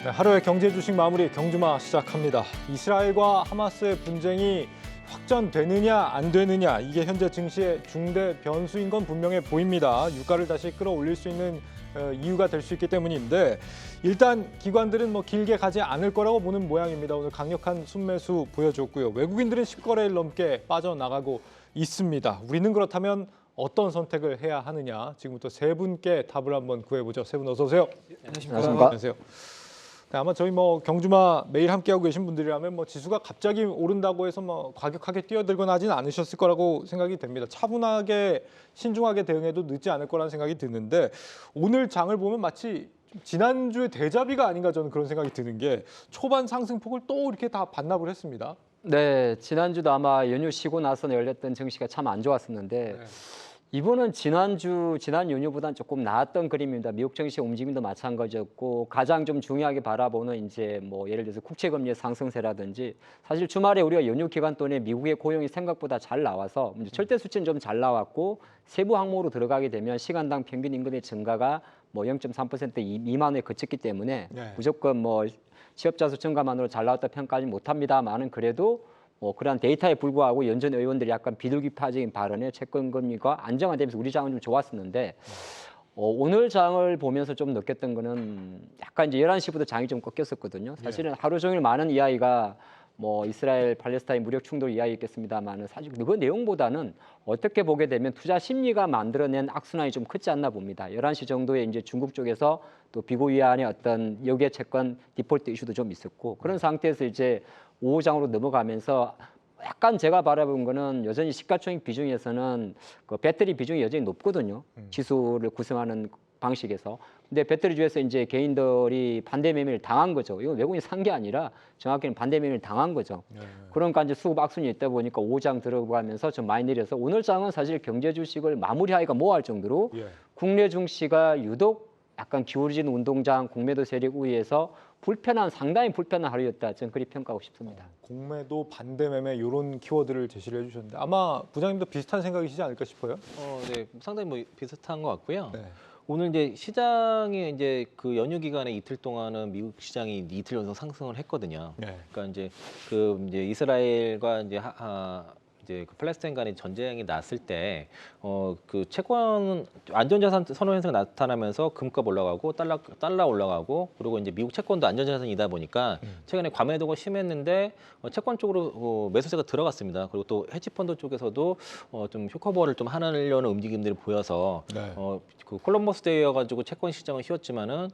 네, 하루의 경제 주식 마무리 경주마 시작합니다. 이스라엘과 하마스의 분쟁이 확전되느냐 안 되느냐 이게 현재 증시의 중대 변수인 건 분명해 보입니다. 유가를 다시 끌어올릴 수 있는 이유가 될 수 있기 때문인데 일단 기관들은 길게 가지 않을 거라고 보는 모양입니다. 오늘 강력한 순매수 보여줬고요. 외국인들은 10거래일 넘게 빠져나가고 있습니다. 우리는 그렇다면 어떤 선택을 해야 하느냐 지금부터 세 분께 답을 한번 구해보죠. 세 분 어서 오세요. 안녕하십니까. 안녕하세요. 네, 아마 저희 경주마 매일 함께하고 계신 분들이라면 지수가 갑자기 오른다고 해서 과격하게 뛰어들거나 하지는 않으셨을 거라고 생각이 됩니다. 차분하게 신중하게 대응해도 늦지 않을 거라는 생각이 드는데 오늘 장을 보면 마치 지난주의 대자비가 아닌가 저는 그런 생각이 드는 게 초반 상승폭을 또 이렇게 다 반납을 했습니다. 네, 지난주도 아마 연휴 쉬고 나서 열렸던 증시가 참 안 좋았었는데 이번은 지난 연휴보다는 조금 나았던 그림입니다. 미국 증시 움직임도 마찬가지였고 가장 좀 중요하게 바라보는 이제 예를 들어서 국채금리의 상승세라든지 사실 주말에 우리가 연휴 기간 동안에 미국의 고용이 생각보다 잘 나와서 절대 수치는 좀 잘 나왔고 세부 항목으로 들어가게 되면 시간당 평균 임금의 증가가 0.3% 미만에 그쳤기 때문에 무조건 취업자 수 증가만으로 잘 나왔다 평가하지 못합니다만은 그래도 그러한 데이터에 불구하고 연준 의원들이 약간 비둘기파적인 발언에 채권 금리가 안정화되면서 우리 장은 좀 좋았었는데 오늘 장을 보면서 좀 느꼈던 거는 약간 이제 11시부터 장이 좀 꺾였었거든요. 사실은 하루 종일 많은 이야기가 이스라엘 팔레스타인 무력 충돌 이야기겠습니다만은 사실 그 내용보다는 어떻게 보게 되면 투자 심리가 만들어낸 악순환이 좀 크지 않나 봅니다. 11시 정도에 이제 중국 쪽에서 또 비고 위안의 어떤 역의 채권 디폴트 이슈도 좀 있었고 그런 상태에서 이제 5호장으로 넘어가면서 약간 제가 바라본 거는 여전히 시가총액 비중에서는 그 배터리 비중이 여전히 높거든요. 지수를 구성하는 방식에서. 근데 배터리주에서 이제 개인들이 반대 매매를 당한 거죠. 이건 외국인이 산 게 아니라 정확히는 반대 매매를 당한 거죠. 그러니까 이제 수급 악순환이 있다 보니까 5장 들어가면서 좀 많이 내려서 오늘 장은 사실 경제 주식을 마무리하기가 모호할 정도로 국내 증시가 유독 약간 기울어진 운동장, 공매도 세력 우위에서 상당히 불편한 하루였다. 저는 그렇게 평가하고 싶습니다. 공매도, 반대 매매 이런 키워드를 제시를 해주셨는데 아마 부장님도 비슷한 생각이시지 않을까 싶어요. 네, 상당히 비슷한 것 같고요. 네. 오늘 이제 시장이 이제 그 연휴 기간에 이틀 동안은 미국 시장이 이틀 연속 상승을 했거든요. 그러니까 이제 이제 이스라엘과 이제 이제 그 팔레스타인 간의 전쟁이 났을 때 그 채권 안전자산 선호 현상이 나타나면서 금값 올라가고 달러 올라가고 그리고 이제 미국 채권도 안전자산이다 보니까 최근에 과매도가 심했는데 채권 쪽으로 매수세가 들어갔습니다. 그리고 또 헤지펀드 쪽에서도 좀 쇼커버를 좀 하려는 움직임들이 보여서 그 콜럼버스 데이여가지고 채권 시장은 쉬었지만은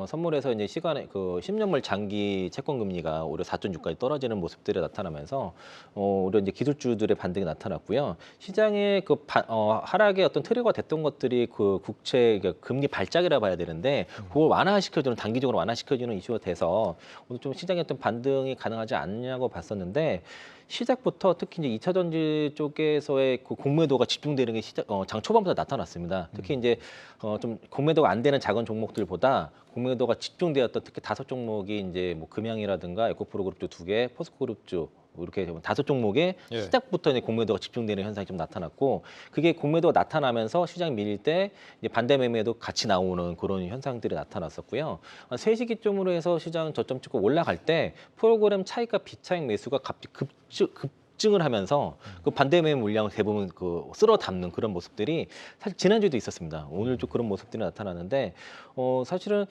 선물에서 이제 시간에 10년물 장기 채권 금리가 오히려 4.6까지 떨어지는 모습들이 나타나면서 오히려 이제 기술주들의 반등이 나타났고요. 시장의 하락의 어떤 트리거가 됐던 것들이 그 국채 금리 발작이라 봐야 되는데 그걸 단기적으로 완화시켜주는 이슈가 돼서 오늘 좀 시장의 어떤 반등이 가능하지 않냐고 봤었는데. 시작부터 특히 이제 2차 전지 쪽에서의 그 공매도가 집중되는 게 장 초반부터 나타났습니다. 특히 이제 좀 공매도가 안 되는 작은 종목들보다 공매도가 집중되었던 특히 5종목이 이제 금양이라든가 에코프로그룹주 2개, 포스코그룹주 이렇게 5종목에 시작부터 이제 공매도가 집중되는 현상이 좀 나타났고 그게 공매도가 나타나면서 시장이 밀릴 때 이제 반대 매매도 같이 나오는 그런 현상들이 나타났었고요. 3시 기점으로 해서 시장은 저점 찍고 올라갈 때 프로그램 차익과 비차익 매수가 갑자기 급증을 하면서 그 반대 매매 물량을 대부분 쓸어 담는 그런 모습들이 사실 지난주에도 있었습니다. 오늘도 그런 모습들이 나타나는데 사실은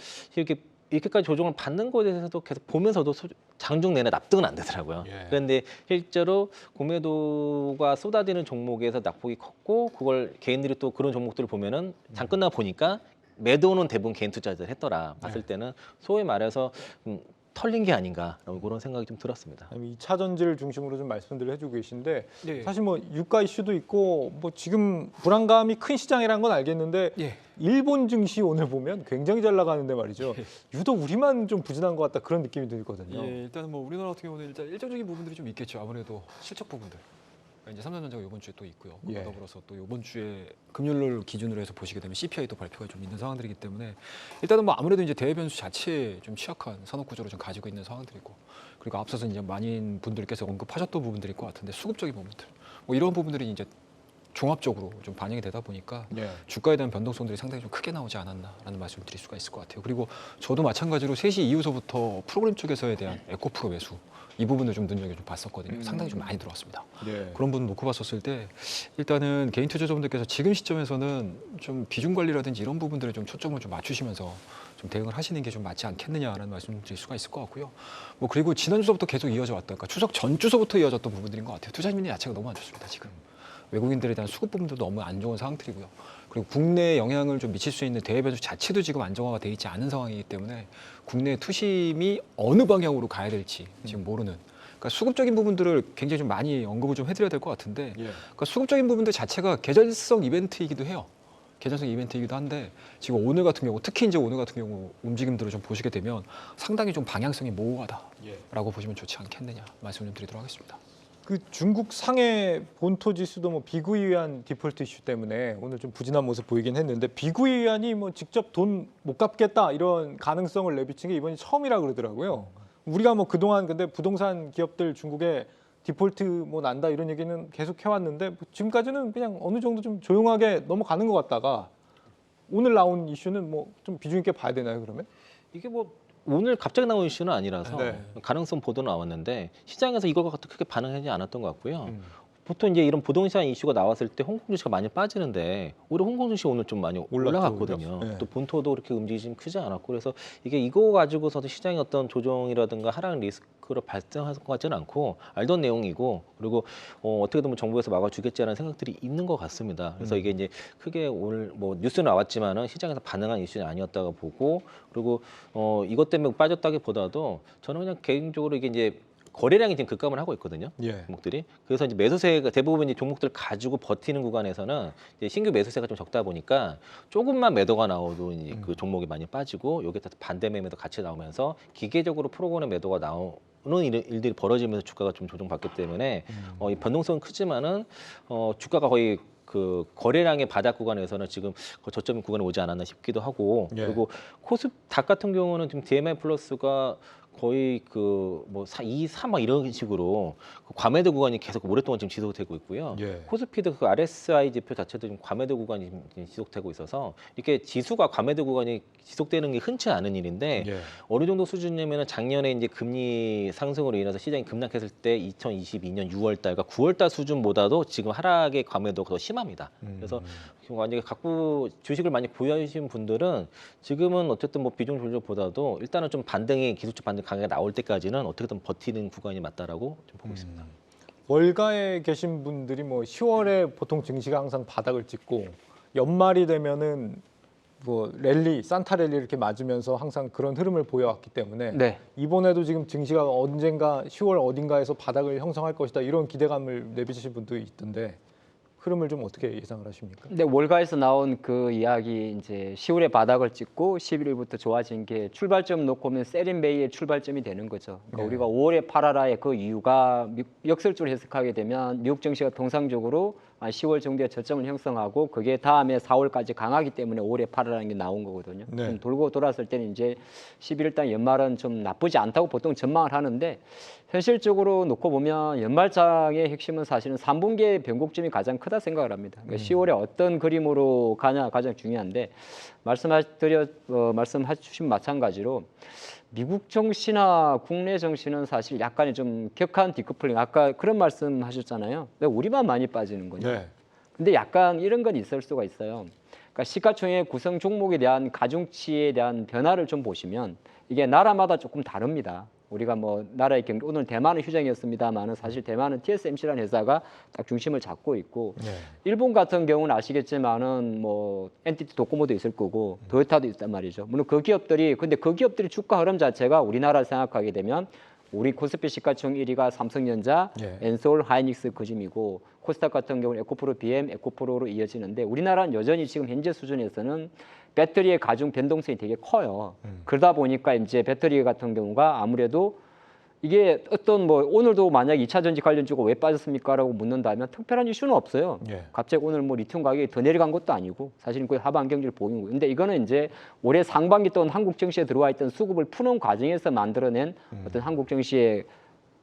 이렇게까지 조정을 받는 것에 대해서도 계속 보면서도 장중 내내 납득은 안 되더라고요. 그런데 실제로 공매도가 쏟아지는 종목에서 낙폭이 컸고 그걸 개인들이 또 그런 종목들을 보면은 장 끝나고 보니까 매도는 대부분 개인 투자자들 했더라. 봤을 때는 소위 말해서 털린 게 아닌가라고 그런 생각이 좀 들었습니다. 2차 전지를 중심으로 좀 말씀들을 해주고 계신데 사실 유가 이슈도 있고 지금 불안감이 큰 시장이라는 건 알겠는데 일본 증시 오늘 보면 굉장히 잘 나가는데 말이죠. 유독 우리만 좀 부진한 것 같다 그런 느낌이 들거든요. 일단은 우리나라 같은 경우는 일단 일정적인 부분들이 좀 있겠죠. 아무래도 실적 부분들. 이제 삼성전자가 이번 주에 또 있고요. 더불어서 또 이번 주에 금요일을 기준으로 해서 보시게 되면 CPI도 발표가 좀 있는 상황들이기 때문에 일단은 아무래도 이제 대변수 자체에 좀 취약한 산업 구조를 좀 가지고 있는 상황들이고 그리고 앞서서 이제 많은 분들께서 언급하셨던 부분들일 것 같은데 수급적인 부분들 이런 부분들이 이제 종합적으로 좀 반영이 되다 보니까 예. 주가에 대한 변동성들이 상당히 좀 크게 나오지 않았나라는 말씀을 드릴 수가 있을 것 같아요. 그리고 저도 마찬가지로 3시 이후서부터 프로그램 쪽에서에 대한 에코프로 매수 이 부분을 좀 눈여겨 좀 봤었거든요. 상당히 좀 많이 들어왔습니다. 예. 그런 부분 놓고 봤었을 때 일단은 개인 투자자분들께서 지금 시점에서는 좀 비중 관리라든지 이런 부분들을 좀 초점을 좀 맞추시면서 좀 대응을 하시는 게 좀 맞지 않겠느냐라는 말씀을 드릴 수가 있을 것 같고요. 뭐 그리고 지난 주서부터 계속 이어져 왔던, 그러니까 추석 전 주서부터 이어졌던 부분들인 것 같아요. 투자 심리 자체가 너무 안 좋습니다. 지금 외국인들에 대한 수급 부분도 너무 안 좋은 상황들이고요. 그리고 국내에 영향을 좀 미칠 수 있는 대외 변수 자체도 지금 안정화가 돼 있지 않은 상황이기 때문에 국내 투심이 어느 방향으로 가야 될지 지금 모르는. 그러니까 수급적인 부분들을 굉장히 좀 많이 언급을 좀 해드려야 될 것 같은데, 예. 그러니까 수급적인 부분들 자체가 계절성 이벤트이기도 해요. 계절성 이벤트이기도 한데 지금 오늘 같은 경우, 특히 이제 오늘 같은 경우 움직임들을 좀 보시게 되면 상당히 좀 방향성이 모호하다라고 보시면 좋지 않겠느냐 말씀을 좀 드리도록 하겠습니다. 그 중국 상해 본토 지수도 뭐 비구이 위안 디폴트 이슈 때문에 오늘 좀 부진한 모습 보이긴 했는데, 비구이 위안이 뭐 직접 돈 못 갚겠다 이런 가능성을 내비친 게 이번이 처음이라 그러더라고요. 우리가 뭐 그동안 근데 부동산 기업들 중국에 디폴트 뭐 난다 이런 얘기는 계속 해왔는데 뭐 지금까지는 그냥 어느 정도 좀 조용하게 넘어가는 것 같다가 오늘 나온 이슈는 뭐 좀 비중 있게 봐야 되나요, 그러면? 이게 뭐 오늘 갑자기 나온 이슈는 아니라서 네. 가능성 보도는 나왔는데 시장에서 이걸 갖고 크게 반응하지 않았던 것 같고요. 보통 이제 이런 부동산 이슈가 나왔을 때 홍콩 증시가 많이 빠지는데 오히려 홍콩 증시 오늘 좀 많이 올라갔거든요. 네. 또 본토도 그렇게 움직임이 좀 크지 않았고, 그래서 이게 이거 가지고서도 시장의 어떤 조정이라든가 하락 리스크로 발생할 것 같지는 않고 알던 내용이고, 그리고 어떻게 보면 정부에서 막아주겠지라는 생각들이 있는 것 같습니다. 그래서 이게 이제 크게 오늘 뭐 뉴스는 나왔지만은 시장에서 반응한 이슈는 아니었다고 보고, 그리고 이것 때문에 빠졌다기보다도 저는 그냥 개인적으로 이게 이제 거래량이 지금 급감을 하고 있거든요. 예. 종목들이. 그래서 이제 매수세가 대부분 이제 종목들 가지고 버티는 구간에서는 이제 신규 매수세가 좀 적다 보니까 조금만 매도가 나오도 이제 그 종목이 많이 빠지고, 여기에 따라서 반대 매매도 같이 나오면서 기계적으로 프로그램 매도가 나오는 일들이 벌어지면서 주가가 좀 조정받기 때문에 이 변동성은 크지만은 주가가 거의 그 거래량의 바닥 구간에서는 지금 저점 구간에 오지 않았나 싶기도 하고, 예. 그리고 코스닥 같은 경우는 지금 DMI 플러스가 거의 그 뭐 2, 3 막 이런 식으로 그 과매도 구간이 계속 오랫동안 지금 지속되고 있고요. 예. 코스피도 그 RSI 지표 자체도 지금 과매도 구간이 지금 지속되고 있어서 이렇게 지수가 과매도 구간이 지속되는 게 흔치 않은 일인데, 예. 어느 정도 수준이면은 작년에 이제 금리 상승으로 인해서 시장이 급락했을 때 2022년 6월달과 9월달 수준보다도 지금 하락의 과매도가 더 심합니다. 그래서 만약에 갖고 주식을 많이 보유하시는 분들은 지금은 어쨌든 뭐 비중 조절보다도 일단은 좀 반등이 기술적 반등 강하게 나올 때까지는 어떻게든 버티는 구간이 맞다라고 좀 보고 있습니다. 월가에 계신 분들이 뭐 10월에 보통 증시가 항상 바닥을 찍고 연말이 되면은 뭐 랠리, 산타 랠리 이렇게 맞으면서 항상 그런 흐름을 보여왔기 때문에 네. 이번에도 지금 증시가 언젠가 10월 어딘가에서 바닥을 형성할 것이다 이런 기대감을 내비치신 분도 있던데 흐름을 좀 어떻게 예상을 하십니까? 근데 월가에서 나온 그 이야기, 이제 10월에 바닥을 찍고 11일부터 좋아진 게 출발점 놓고 보면 세린베이의 출발점이 되는 거죠. 그러니까 네. 우리가 5월에 팔아라의 그 이유가 역설적으로 해석하게 되면 미국 증시가 통상적으로 한 10월 정도에 저점을 형성하고 그게 다음에 4월까지 강하기 때문에 5월에 팔아라는 게 나온 거거든요. 네. 좀 돌고 돌았을 때는 이제 11일달 연말은 좀 나쁘지 않다고 보통 전망을 하는데, 현실적으로 놓고 보면 연말장의 핵심은 사실은 3분기의 변곡점이 가장 크다 생각을 합니다. 그러니까 10월에 어떤 그림으로 가냐 가장 중요한데, 말씀해 주신 마찬가지로 미국 정시나 국내 정시는 사실 약간의 좀 격한 디커플링, 아까 그런 말씀하셨잖아요. 왜 우리만 많이 빠지는 거냐. 네. 근데 약간 이런 건 있을 수가 있어요. 그러니까 시가총액 구성 종목에 대한 가중치에 대한 변화를 좀 보시면 이게 나라마다 조금 다릅니다. 우리가 뭐 나라의 경우 오늘 대만은 휴장이었습니다만은 사실 대만은 TSMC라는 회사가 딱 중심을 잡고 있고, 네. 일본 같은 경우는 아시겠지만은 뭐 NTT 도코모도 있을 거고 도요타도 있단 말이죠. 물론 그 기업들이, 근데 그 기업들이 주가 흐름 자체가 우리나라를 생각하게 되면 우리 코스피 시가총 1위가 삼성전자, 예. 엔솔, 하이닉스 그짐이고, 코스닥 같은 경우는 에코프로, BM, 에코프로로 이어지는데, 우리나라는 여전히 지금 현재 수준에서는 배터리의 가중 변동성이 되게 커요. 그러다 보니까 이제 배터리 같은 경우가 아무래도 이게 어떤 뭐 오늘도 만약 2차 전지 관련주가 왜 빠졌습니까라고 묻는다면 특별한 이슈는 없어요. 예. 갑자기 오늘 뭐 리튬 가격이 더 내려간 것도 아니고 사실은 거의 하반 경기를 보이는 거예요. 근데 이거는 이제 올해 상반기 또는 한국 증시에 들어와 있던 수급을 푸는 과정에서 만들어낸 어떤 한국 증시의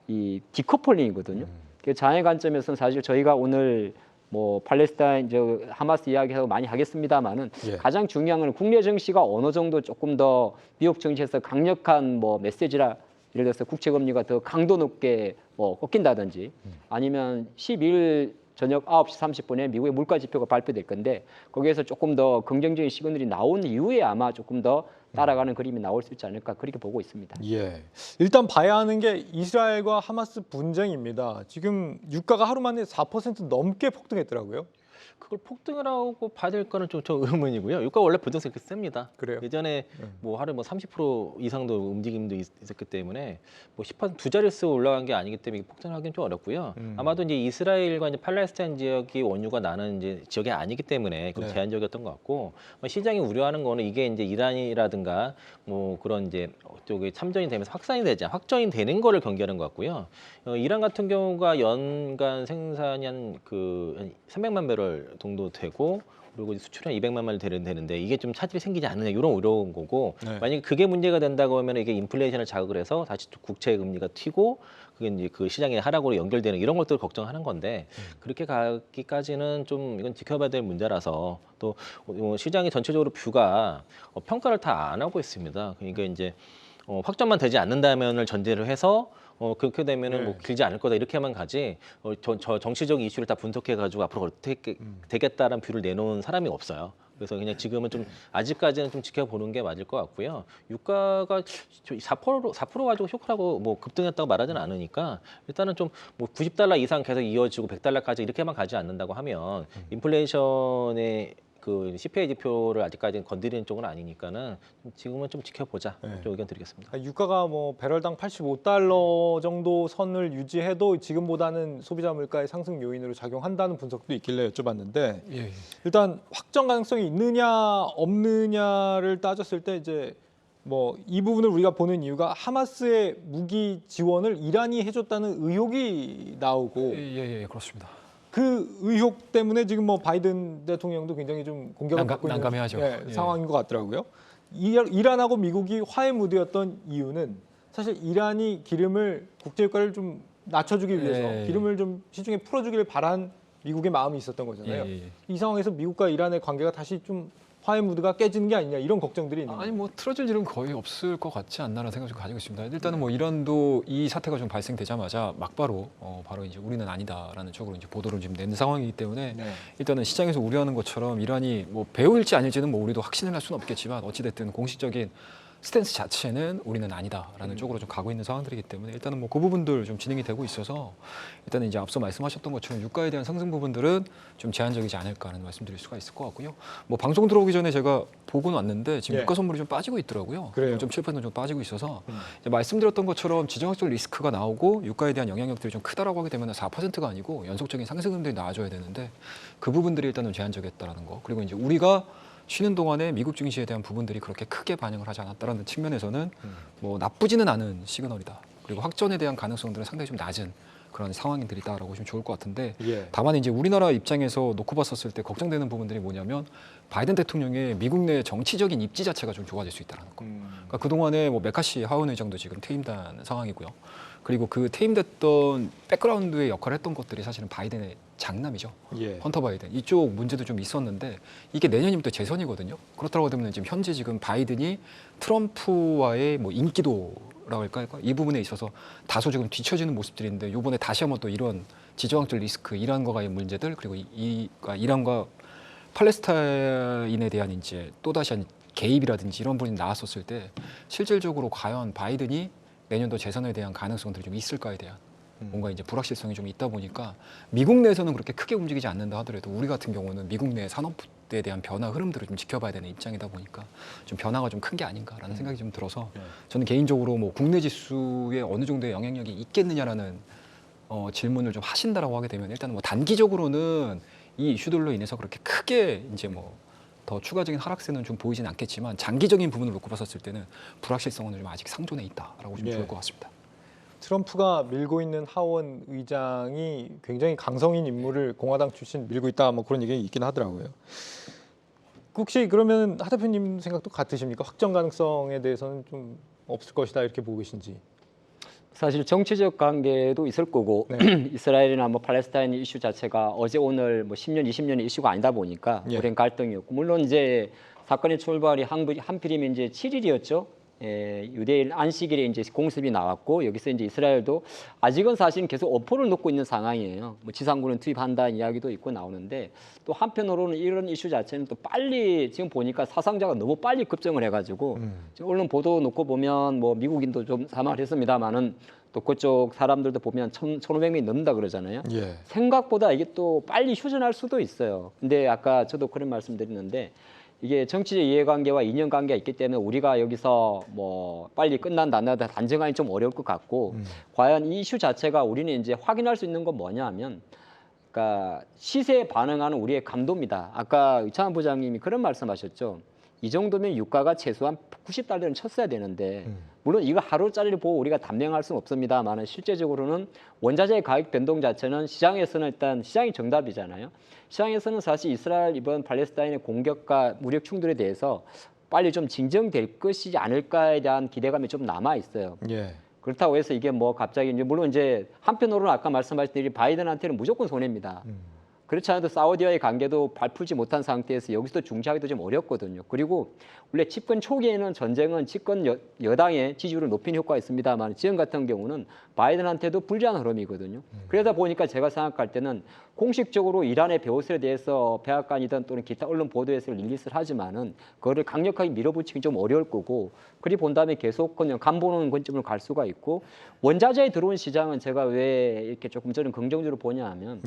이 디커플링이거든요. 그 장의 관점에서는 사실 저희가 오늘 뭐 팔레스타인 저 하마스 이야기하고 많이 하겠습니다만은 예. 가장 중요한 건 국내 정치가 어느 정도 조금 더 미국 정치에서 강력한 뭐 메시지라 예를 들어서 국채 금리가 더 강도 높게 뭐 꺾인다든지 아니면 12일 저녁 9시 30분에 미국의 물가 지표가 발표될 건데 거기에서 조금 더 긍정적인 시그널이 나온 이후에 아마 조금 더 따라가는 그림이 나올 수 있지 않을까 그렇게 보고 있습니다. 예. 일단 봐야 하는 게 이스라엘과 하마스 분쟁입니다. 지금 유가가 하루 만에 4% 넘게 폭등했더라고요. 그걸 폭등이라고 봐야 될 거는 좀 의문이고요. 유가 원래 보정색이 셉니다. 그래요? 예전에 뭐 하루 뭐 30% 이상도 움직임도 있었기 때문에 뭐 10% 두 자릿수 올라간 게 아니기 때문에 폭등하기는 좀 어렵고요. 아마도 이제 이스라엘과 이제 팔레스타인 지역이 원유가 나는 이제 지역이 아니기 때문에 좀 네. 제한적이었던 것 같고 시장이 우려하는 거는 이게 이제 이란이라든가 뭐 그런 이제 쪽에 참전이 되면서 확정이 되는 거를 경계하는 것 같고요. 이란 같은 경우가 연간 생산이 한 300만 배럴 정도 되고 그리고 수출은 200만 마리 되는데 이게 좀 차질이 생기지 않느냐 이런 어려운 거고 네. 만약에 그게 문제가 된다고 하면 이게 인플레이션을 자극을 해서 다시 또 국채 금리가 튀고 그게 이제 그 시장의 하락으로 연결되는 이런 것들을 걱정하는 건데 그렇게 가기까지는 좀 이건 지켜봐야 될 문제라서 또 시장이 전체적으로 뷰가 평가를 다 안 하고 있습니다. 그러니까 이제 확정만 되지 않는다면을 전제로 해서 그렇게 되면은 뭐 길지 않을 거다 이렇게만 가지 저 정치적 이슈를 다 분석해 가지고 앞으로 어떻게 되겠다라는 뷰를 내놓은 사람이 없어요. 그래서 그냥 지금은 좀 아직까지는 좀 지켜보는 게 맞을 것 같고요. 유가가 4% 가지고 쇼크라고 뭐 급등했다고 말하지는 않으니까 일단은 좀 뭐 90달러 이상 계속 이어지고 100달러까지 이렇게만 가지 않는다고 하면 인플레이션의 그 CPI 지표를 아직까지는 건드리는 쪽은 아니니까는 지금은 좀 지켜보자. 좀 의견 드리겠습니다. 유가가 뭐 배럴당 85달러 정도 선을 유지해도 지금보다는 소비자 물가의 상승 요인으로 작용한다는 분석도 있길래 여쭤봤는데 예. 일단 확정 가능성이 있느냐 없느냐를 따졌을 때 이제 뭐 이 부분을 우리가 보는 이유가 하마스의 무기 지원을 이란이 해줬다는 의혹이 나오고 예, 그렇습니다. 그 의혹 때문에 지금 뭐 바이든 대통령도 굉장히 좀 공격을 받고 있는 난감해하죠. 예. 상황인 것 같더라고요. 이란하고 미국이 화해 무드였던 이유는 사실 이란이 기름을 국제유가를 좀 낮춰주기 위해서 예. 기름을 좀 시중에 풀어주기를 바란 미국의 마음이 있었던 거잖아요. 예. 이 상황에서 미국과 이란의 관계가 다시 좀 화해 무드가 깨지는 게 아니냐 이런 걱정들이 있는 거예요. 아니 뭐 틀어질 일은 거의 없을 것 같지 않나라는 생각을 좀 가지고 있습니다. 일단은 뭐 이란도 이 사태가 좀 발생되자마자 막바로 바로 이제 우리는 아니다라는 쪽으로 이제 보도를 지금 낸 상황이기 때문에 네. 일단은 시장에서 우려하는 것처럼 이란이 뭐 배후일지 아닐지는 뭐 우리도 확신을 할 수는 없겠지만 어찌됐든 공식적인 스탠스 자체는 우리는 아니다라는 쪽으로 좀 가고 있는 상황들이기 때문에 일단은 뭐 그 부분들 좀 진행이 되고 있어서 일단은 이제 앞서 말씀하셨던 것처럼 유가에 대한 상승 부분들은 좀 제한적이지 않을까 하는 말씀드릴 수가 있을 것 같고요. 뭐 방송 들어오기 전에 제가 보고는 왔는데 지금 예. 유가 선물이 좀 빠지고 있더라고요. 그래요? 0.7%좀 빠지고 있어서 이제 말씀드렸던 것처럼 지정학적 리스크가 나오고 유가에 대한 영향력들이 좀 크다라고 하게 되면 4%가 아니고 연속적인 상승 흐름들이 나와줘야 되는데 그 부분들이 일단은 제한적이었다라는 거. 그리고 이제 우리가 쉬는 동안에 미국 증시에 대한 부분들이 그렇게 크게 반영을 하지 않았다는 측면에서는 뭐 나쁘지는 않은 시그널이다. 그리고 확전에 대한 가능성들은 상당히 좀 낮은 그런 상황들이다라고 보시면 좋을 것 같은데 예. 다만 이제 우리나라 입장에서 놓고 봤었을 때 걱정되는 부분들이 뭐냐면 바이든 대통령의 미국 내 정치적인 입지 자체가 좀 좋아질 수 있다는 거. 그러니까 그동안에 뭐 메카시 하원 의장도 지금 퇴임된 상황이고요. 그리고 그 퇴임됐던 백그라운드의 역할을 했던 것들이 사실은 바이든의 장남이죠. 예. 헌터 바이든 이쪽 문제도 좀 있었는데 이게 내년이면 또 재선이거든요. 그렇다고 되면 지금 현재 지금 바이든이 트럼프와의 뭐 인기도라고 할까 이 부분에 있어서 다소 지금 뒤처지는 모습들인데 이번에 다시 한번 또 이런 지정학적 리스크 이란과의 문제들 그리고 그러니까 이란과 팔레스타인에 대한 이제 또 다시 한 개입이라든지 이런 부분이 나왔었을 때 실질적으로 과연 바이든이 내년도 재선에 대한 가능성들이 좀 있을까에 대한 뭔가 이제 불확실성이 좀 있다 보니까 미국 내에서는 그렇게 크게 움직이지 않는다 하더라도 우리 같은 경우는 미국 내 산업에 대한 변화 흐름들을 좀 지켜봐야 되는 입장이다 보니까 좀 변화가 좀 큰 게 아닌가라는 생각이 좀 들어서 저는 개인적으로 뭐 국내 지수에 어느 정도의 영향력이 있겠느냐라는 질문을 좀 하신다라고 하게 되면 일단은 뭐 단기적으로는 이 이슈들로 인해서 그렇게 크게 이제 뭐 더 추가적인 하락세는 좀 보이진 않겠지만 장기적인 부분을 놓고 봤었을 때는 불확실성은 좀 아직 상존해 있다라고 좀 좋을 것 같습니다. 트럼프가 밀고 있는 하원 의장이 굉장히 강성인 인물을 공화당 출신 밀고 있다 뭐 그런 얘기 있긴 하더라고요. 혹시 그러면 하 대표님 생각도 같으십니까? 확정 가능성에 대해서는 좀 없을 것이다 이렇게 보고 계신지. 사실 정치적 관계도 있을 거고 이스라엘이나 뭐 팔레스타인 이슈 자체가 어제 오늘 뭐 10년, 20년의 이슈가 아니다 보니까 오랜 갈등이었고 물론 이제 사건의 출발이 한필이면 이제 7일이었죠. 유대인 안식일에 이제 공습이 나왔고 여기서 이제 이스라엘도 아직은 사실 계속 엄포를 놓고 있는 상황이에요. 뭐 지상군을 투입한다는 이야기도 있고 나오는데 또 한편으로는 이런 이슈 자체는 또 빨리 지금 보니까 사상자가 너무 빨리 급증을 해가지고 지금 언론 보도 놓고 보면 뭐 미국인도 좀 사망을 했습니다만은 또 그쪽 사람들도 보면 1,500명이 넘는다 그러잖아요. 생각보다 이게 또 빨리 휴전할 수도 있어요. 근데 아까 저도 그런 말씀드렸는데 이게 정치적 이해관계와 인연관계가 있기 때문에 우리가 여기서 뭐 빨리 끝난다 안 난다 단정하기 좀 어려울 것 같고 과연 이 이슈 자체가 우리는 이제 확인할 수 있는 건 뭐냐면 그러니까 시세에 반응하는 우리의 감도입니다. 아까 이창환 부장님이 그런 말씀하셨죠. 이 정도면 유가가 최소한 90달러는 쳤어야 되는데 물론 이거 하루짜리를 보고 우리가 단명할 수는 없습니다만 실제적으로는 원자재 가격 변동 자체는 시장에서는 일단 시장이 정답이잖아요. 시장에서는 사실 이스라엘 이번 팔레스타인의 공격과 무력 충돌에 대해서 빨리 좀 진정될 것이지 않을까에 대한 기대감이 좀 남아 있어요. 그렇다고 해서 이게 뭐 갑자기 이제 물론 이제 한편으로는 아까 말씀하셨듯이 바이든한테는 무조건 손해입니다. 그렇지 않아도 사우디와의 관계도 발풀지 못한 상태에서 여기서 중재하기도 좀 어렵거든요. 그리고 원래 집권 초기에는 전쟁은 집권 여당의 지지율을 높이는 효과가 있습니다만 지금 같은 경우는 바이든한테도 불리한 흐름이거든요. 그러다 보니까 제가 생각할 때는 공식적으로 이란의 배후설에 대해서 백악관이든 또는 기타 언론 보도에서 릴리스를 하지만은 그거를 강력하게 밀어붙이기 좀 어려울 거고 그리 본 다음에 계속 그냥 간보는 관점으로 갈 수가 있고 원자재에 들어온 시장은 제가 왜 이렇게 조금 저는 긍정적으로 보냐 하면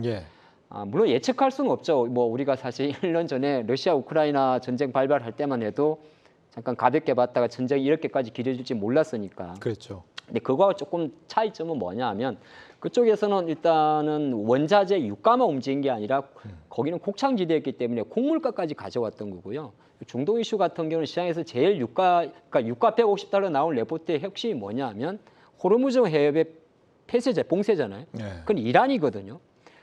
물론 예측할 수는 없죠. 뭐 우리가 사실 1년 전에 러시아 우크라이나 전쟁 발발할 때만 해도 잠깐 가볍게 봤다가 전쟁이 이렇게까지 길어질지 몰랐으니까. 그렇죠. 근데 그거와 조금 차이점은 뭐냐 하면 그쪽에서는 일단은 원자재 유가만 움직인 게 아니라 거기는 곡창지대였기 때문에 곡물가까지 가져왔던 거고요. 중동 이슈 같은 경우는 시장에서 제일 그러니까 유가 150달러 나온 레포트의 핵심이 뭐냐 하면 호르무즈 해협의 폐쇄제, 봉쇄잖아요. 그건 이란이거든요.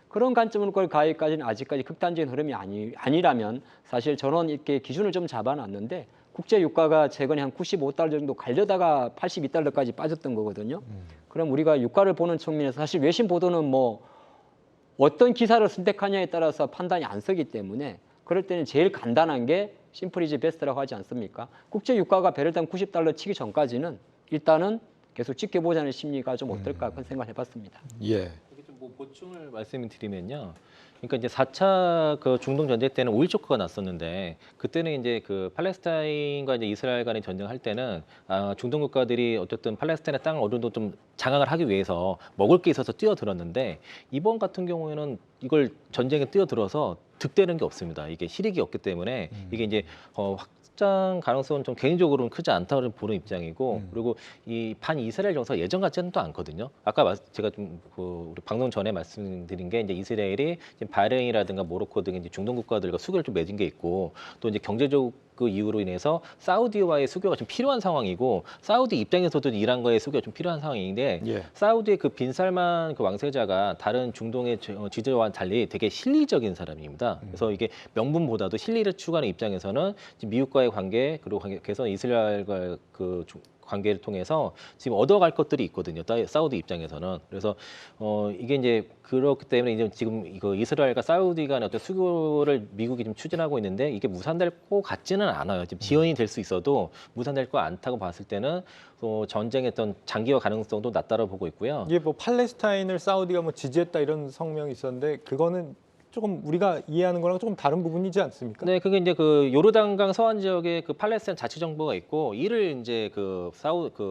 그런 관점으로 그걸 가기까지는 아직까지 극단적인 흐름이 아니라면 사실 저는 이렇게 기준을 좀 잡아놨는데 국제 유가가 최근에 한 95달러 정도 가려다가 82달러까지 빠졌던 거거든요. 그럼 우리가 유가를 보는 측면에서 사실 외신 보도는 뭐 어떤 기사를 선택하냐에 따라서 판단이 안 서기 때문에 그럴 때는 제일 간단한 게 심플 이즈 베스트라고 하지 않습니까? 국제 유가가 배럴당 90달러 치기 전까지는 일단은 계속 지켜보자는 심리가 좀 어떨까 그런 생각을 해봤습니다. 뭐 보충을 말씀드리면요. 그러니까 이제 4차 그 중동 전쟁 때는 5.1 쇼크가 났었는데 그때는 이제 그 팔레스타인과 이제 이스라엘 간의 전쟁을 할 때는 중동 국가들이 어쨌든 팔레스타인의 땅을 어느 정도 좀 장악을 하기 위해서 먹을 게 있어서 뛰어들었는데 이번 같은 경우에는 이걸 전쟁에 뛰어들어서 득되는 게 없습니다. 이게 실익이 없기 때문에 이게 이제 확장 가능성은 좀 개인적으로는 크지 않다고 보는 입장이고 그리고 이 반이스라엘 정서가 예전 같지는 또 않거든요. 아까 제가 좀 우리 방송 전에 말씀드린 게 이제 이스라엘이 지금 바레인이라든가 모로코 등 이제 중동 국가들과 수교를 좀 맺은 게 있고 또 이제 경제적 그 이유로 인해서 사우디와의 수교가 좀 필요한 상황이고 사우디 입장에서도 이란과의 수교가 좀 필요한 상황인데 사우디의 그 빈살만 그 왕세자가 다른 중동의 지도자와 달리 되게 실리적인 사람입니다. 그래서 이게 명분보다도 실리를 추구하는 입장에서는 지금 미국과의 관계 그리고 개선 이스라엘과 그 관계를 통해서 지금 얻어갈 것들이 있거든요. 사우디 입장에서는. 그래서 이게 이제 그렇기 때문에 이제 지금 이거 이스라엘과 사우디 간의 어떤 수교를 미국이 좀 추진하고 있는데 이게 무산될 것 같지는 않아요. 지금 지연이 될 수 있어도 무산될 것 않다고 봤을 때는 전쟁의 어떤 장기화 가능성도 낮다고 보고 있고요. 이게 뭐 팔레스타인을 사우디가 뭐 지지했다 이런 성명이 있었는데 그거는 조금 우리가 이해하는 거랑 조금 다른 부분이지 않습니까? 네, 그게 이제 그 요르단강 서안 지역에 그 팔레스타인 자치정부가 있고 이를 이제 그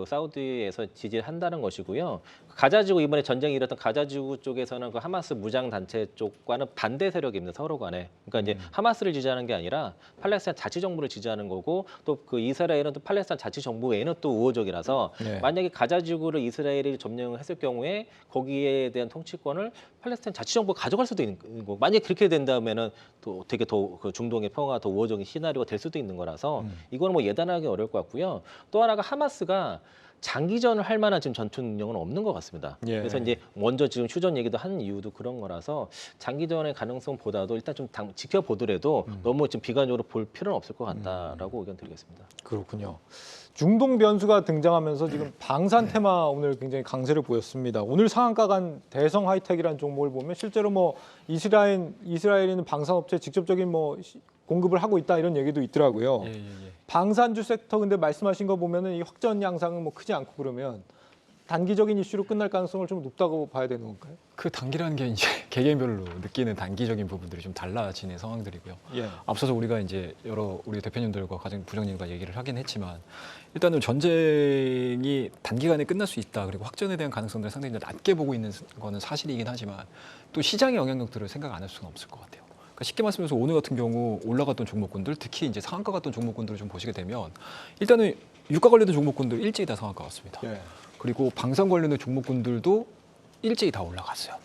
사우디에서 지지를 한다는 것이고요. 가자지구 이번에 전쟁이 일었던 가자지구 쪽에서는 그 하마스 무장 단체 쪽과는 반대 세력입니다. 서로 간에. 그러니까 이제 하마스를 지지하는 게 아니라 팔레스타인 자치정부를 지지하는 거고 또 그 이스라엘은 또 팔레스타인 자치정부 외에는 또 우호적이라서 만약에 가자지구를 이스라엘이 점령했을 경우에 거기에 대한 통치권을 팔레스타인 자치정부가 가져갈 수도 있는 거고 만약에 그렇게 된다면은 또 되게 더 그 중동의 평화가 더 우호적인 시나리오가 될 수도 있는 거라서 이거는 뭐 예단하기 어려울 것 같고요. 또 하나가 하마스가 장기전을 할 만한 지금 전투 능력은 없는 것 같습니다. 그래서 이제 먼저 지금 휴전 얘기도 한 이유도 그런 거라서 장기전의 가능성보다도 일단 좀 지켜보더라도 너무 지금 비관적으로 볼 필요는 없을 것 같다라고 의견 드리겠습니다. 그렇군요. 중동 변수가 등장하면서 지금 방산 테마 오늘 굉장히 강세를 보였습니다. 오늘 상한가 간 대성 하이텍이라는 종목을 보면 실제로 뭐 이스라엘에는 방산업체 직접적인 뭐 공급을 하고 있다 이런 얘기도 있더라고요. 예. 방산주 섹터 근데 말씀하신 거 보면은 이 확전 양상은 뭐 크지 않고 그러면 단기적인 이슈로 끝날 가능성을 좀 높다고 봐야 되는 건가요? 그 단기라는 게 이제 개개인별로 느끼는 단기적인 부분들이 좀 달라지는 상황들이고요. 예. 앞서서 우리가 이제 여러 우리 대표님들과 가장 부장님과 얘기를 하긴 했지만 일단은 전쟁이 단기간에 끝날 수 있다. 그리고 확전에 대한 가능성들을 상당히 낮게 보고 있는 거는 사실이긴 하지만 또 시장의 영향력들을 생각 안 할 수는 없을 것 같아요. 그러니까 쉽게 말씀해서 오늘 같은 경우 올라갔던 종목군들, 특히 이제 상한가 갔던 종목군들을 좀 보시게 되면 일단은 유가 관련된 종목군들 일제히 다 상한가 갔습니다. 예. 그리고 방산 관련된 종목군들도 일제히 다 올라갔어요.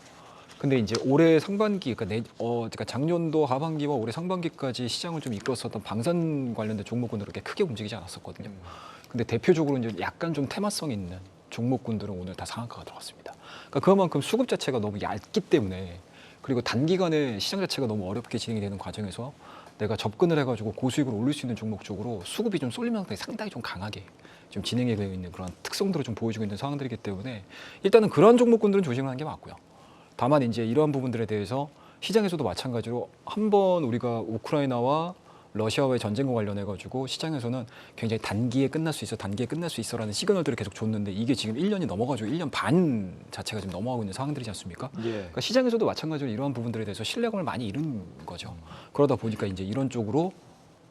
근데 이제 올해 상반기, 그러니까 작년도 하반기와 올해 상반기까지 시장을 좀 이끌었었던 방산 관련된 종목군들은 그렇게 크게 움직이지 않았었거든요. 근데 대표적으로 이제 약간 좀 테마성 있는 종목군들은 오늘 다 상한가가 들어갔습니다. 그러니까 그만큼 수급 자체가 너무 얇기 때문에 그리고 단기간에 시장 자체가 너무 어렵게 진행이 되는 과정에서 내가 접근을 해가지고 고수익을 올릴 수 있는 종목 쪽으로 수급이 좀 쏠리면서 상당히 좀 강하게 좀 진행이 되어 있는 그런 특성들을 좀 보여주고 있는 상황들이기 때문에 일단은 그런 종목군들은 조심하는 게 맞고요. 다만 이제 이러한 부분들에 대해서 시장에서도 마찬가지로 한번 우리가 우크라이나와 러시아와의 전쟁과 관련해 가지고 시장에서는 굉장히 단기에 끝날 수 있어라는 시그널들을 계속 줬는데 이게 지금 1년이 넘어가지고 1년 반 자체가 지금 넘어가고 있는 상황들이지 않습니까? 예. 그러니까 시장에서도 마찬가지로 이러한 부분들에 대해서 신뢰감을 많이 잃은 거죠. 그러다 보니까 이제 이런 쪽으로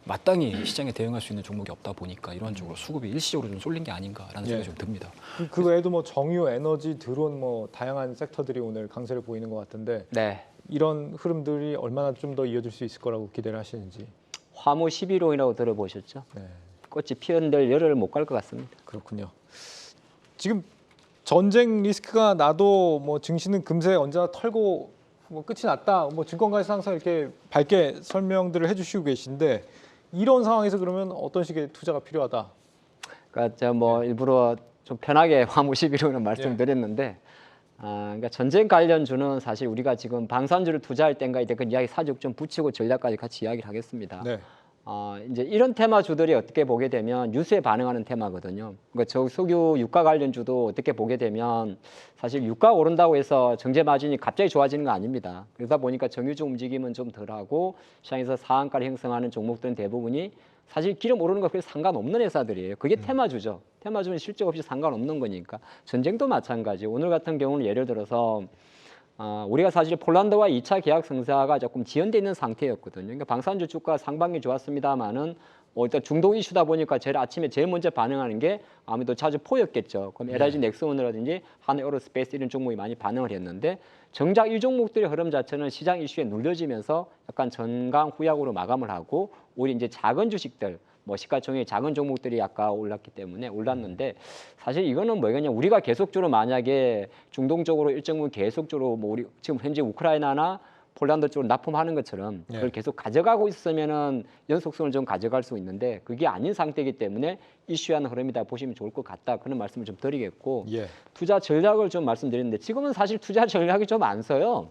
마땅히 시장에 대응할 수 있는 종목이 없다 보니까 이런 쪽으로 수급이 일시적으로 좀 쏠린 게 아닌가라는 생각이 좀 듭니다. 그 외에도 뭐 정유, 에너지, 드론 뭐 다양한 섹터들이 오늘 강세를 보이는 것 같은데 네. 이런 흐름들이 얼마나 좀 더 이어질 수 있을 거라고 기대를 하시는지. 화무 11호이라고 들어보셨죠? 네. 꽃이 피었는데 열흘 못 갈 것 같습니다. 그렇군요. 지금 전쟁 리스크가 나도 뭐 증시는 금세 언제나 털고 뭐 끝이 났다. 뭐 증권가에서 항상 이렇게 밝게 설명들을 해주시고 계신데 이런 상황에서 그러면 어떤 식의 투자가 필요하다? 그러니까 제가 뭐 일부러 좀 편하게 화무 11호는 말씀드렸는데 그러니까 전쟁 관련주는 사실 우리가 지금 방산주를 투자할 때인가 이때 그 이야기 사juk 좀 붙이고 전략까지 같이 이야기를 하겠습니다. 네. 이제 이런 테마주들이 어떻게 보게 되면 뉴스에 반응하는 테마거든요. 그러니까 석유 유가 관련주도 어떻게 보게 되면 사실 유가 오른다고 해서 정제 마진이 갑자기 좋아지는 거 아닙니다. 그러다 보니까 정유주 움직임은 좀 덜하고 시장에서 상한가를 형성하는 종목들은 대부분이 사실 기름 오르는 거 그렇게 상관없는 회사들이에요. 그게 테마주죠. 테마주는 실적 없이 상관없는 거니까. 전쟁도 마찬가지. 오늘 같은 경우는 예를 들어서 우리가 사실 폴란드와 2차 계약 성사가 조금 지연돼 있는 상태였거든요. 그러니까 방산주 주가 상반기 좋았습니다만은 일단 중동 이슈다 보니까 제일 아침에 제일 먼저 반응하는 게 아무래도 자주포였겠죠. 그럼 LIG 넥슨이라든지 한에어로스페이스 이런 종목이 많이 반응을 했는데 정작 이 종목들의 흐름 자체는 시장 이슈에 눌려지면서 약간 전강 후약으로 마감을 하고 오히려 이제 작은 주식들 뭐 시가총액 작은 종목들이 약간 올랐기 때문에 올랐는데 사실 이거는 뭐겠냐 우리가 계속적으로 만약에 중동 쪽으로 일정 부분 계속적으로 뭐 우리 지금 현재 우크라이나나 폴란드 쪽으로 납품하는 것처럼 그걸 계속 가져가고 있으면은 연속성을 좀 가져갈 수 있는데 그게 아닌 상태이기 때문에 이슈하는 흐름이다 보시면 좋을 것 같다 그런 말씀을 좀 드리겠고 투자 전략을 좀 말씀드렸는데 지금은 사실 투자 전략이 좀 안 써요.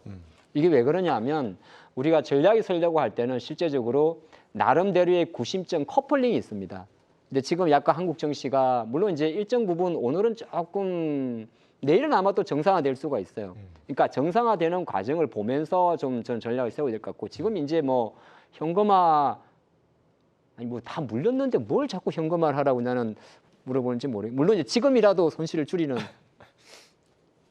이게 왜 그러냐면 우리가 전략이 쓰려고 할 때는 실제적으로 나름대로의 구심점 커플링이 있습니다. 근데 지금 약간 한국 증시가 물론 이제 일정 부분 오늘은 조금 내일은 아마 또 정상화될 수가 있어요. 그러니까 정상화되는 과정을 보면서 좀 전 전략을 세워야 될 것 같고 지금 이제 뭐 현금화 아니 뭐 다 물렸는데 뭘 자꾸 현금화를 하라고 나는 물어보는지 모르겠어요. 물론 이제 지금이라도 손실을 줄이는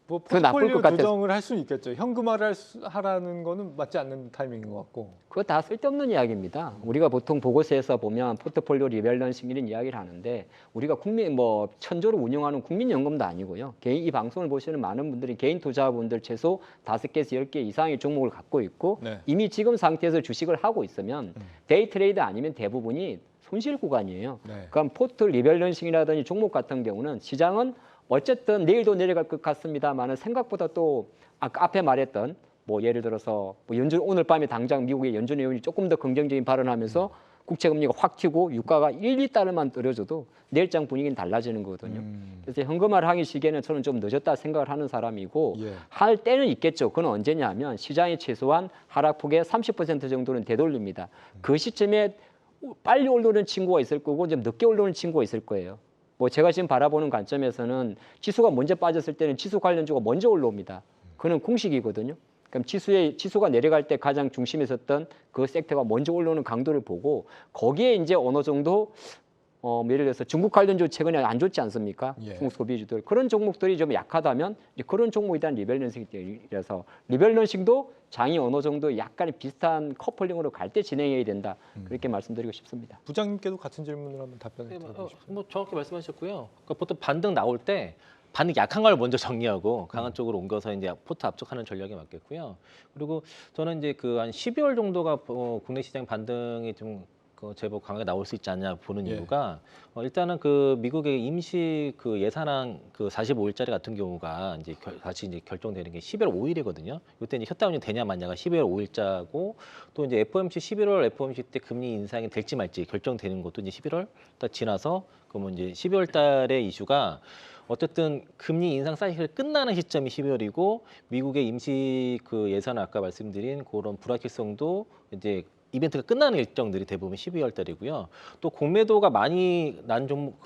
뭐 더 나쁠 포트폴리오 것 같아서. 조정을 할 수는 있겠죠. 현금화를 하라는 거는 맞지 않는 타이밍인 것 같고. 그거 다 쓸데없는 이야기입니다. 우리가 보통 보고서에서 보면 포트폴리오 리밸런싱 이런 이야기를 하는데 우리가 국민 뭐 천조를 운영하는 국민연금도 아니고요. 개인 이 방송을 보시는 많은 분들이 개인 투자분들 최소 5개에서 10개 이상의 종목을 갖고 있고 이미 지금 상태에서 주식을 하고 있으면 데이 트레이드 아니면 대부분이 손실 구간이에요. 그럼 포트 리밸런싱이라든지 종목 같은 경우는 시장은 어쨌든 내일도 내려갈 것 같습니다만은 생각보다 또 아까 앞에 말했던 뭐 예를 들어서 뭐 연준 오늘 밤에 당장 미국의 연준 의원이 조금 더 긍정적인 발언하면서 국채 금리가 확 튀고 유가가 1, 2달러만 떨어져도 내일장 분위기는 달라지는 거거든요. 그래서 현금화를 하기 시기에는 저는 좀 늦었다 생각을 하는 사람이고 할 때는 있겠죠. 그건 언제냐면 시장이 최소한 하락폭의 30% 정도는 되돌립니다. 그 시점에 빨리 오르는 친구가 있을 거고 좀 늦게 오르는 친구가 있을 거예요. 뭐 제가 지금 바라보는 관점에서는 지수가 먼저 빠졌을 때는 지수 관련주가 먼저 올라옵니다. 그는 공식이거든요. 그럼 지수가 내려갈 때 가장 중심에 섰던 그 섹터가 먼저 올라오는 강도를 보고 거기에 이제 어느 정도 예를 들어서 중국 관련주 최근에 안 좋지 않습니까? 예. 중국 소비주들 그런 종목들이 좀 약하다면 이제 그런 종목에 대한 리밸런싱이라서 리밸런싱도 장이 어느 정도 약간의 비슷한 커플링으로 갈 때 진행해야 된다 그렇게 말씀드리고 싶습니다. 부장님께도 같은 질문을 한번 답변해 드리고 싶습니다. 뭐 정확히 말씀하셨고요. 그러니까 보통 반등 나올 때 반등 약한 걸 먼저 정리하고 강한 쪽으로 옮겨서 이제 포트 압축하는 전략이 맞겠고요. 그리고 저는 이제 그 한 12월 정도가 국내 시장 반등이 좀 제법 강하게 나올 수 있지 않냐 보는 예. 이유가 일단은 그 미국의 임시 그 예산안 그 45일짜리 같은 경우가 이제 다시 이제 결정되는 게 11월 5일이거든요. 이때 이제 셧다운이 되냐 마냐가 12월 5일자고 또 이제 FOMC 11월 FOMC 때 금리 인상이 될지 말지 결정되는 것도 이제 11월 딱 지나서 그러면 이제 12월 달의 이슈가 어쨌든 금리 인상 사이클 끝나는 시점이 12월이고 미국의 임시 그 예산 아까 말씀드린 그런 불확실성도 이제 이벤트가 끝나는 일정들이 대부분 12월 달이고요. 또 공매도가 많이 난 종목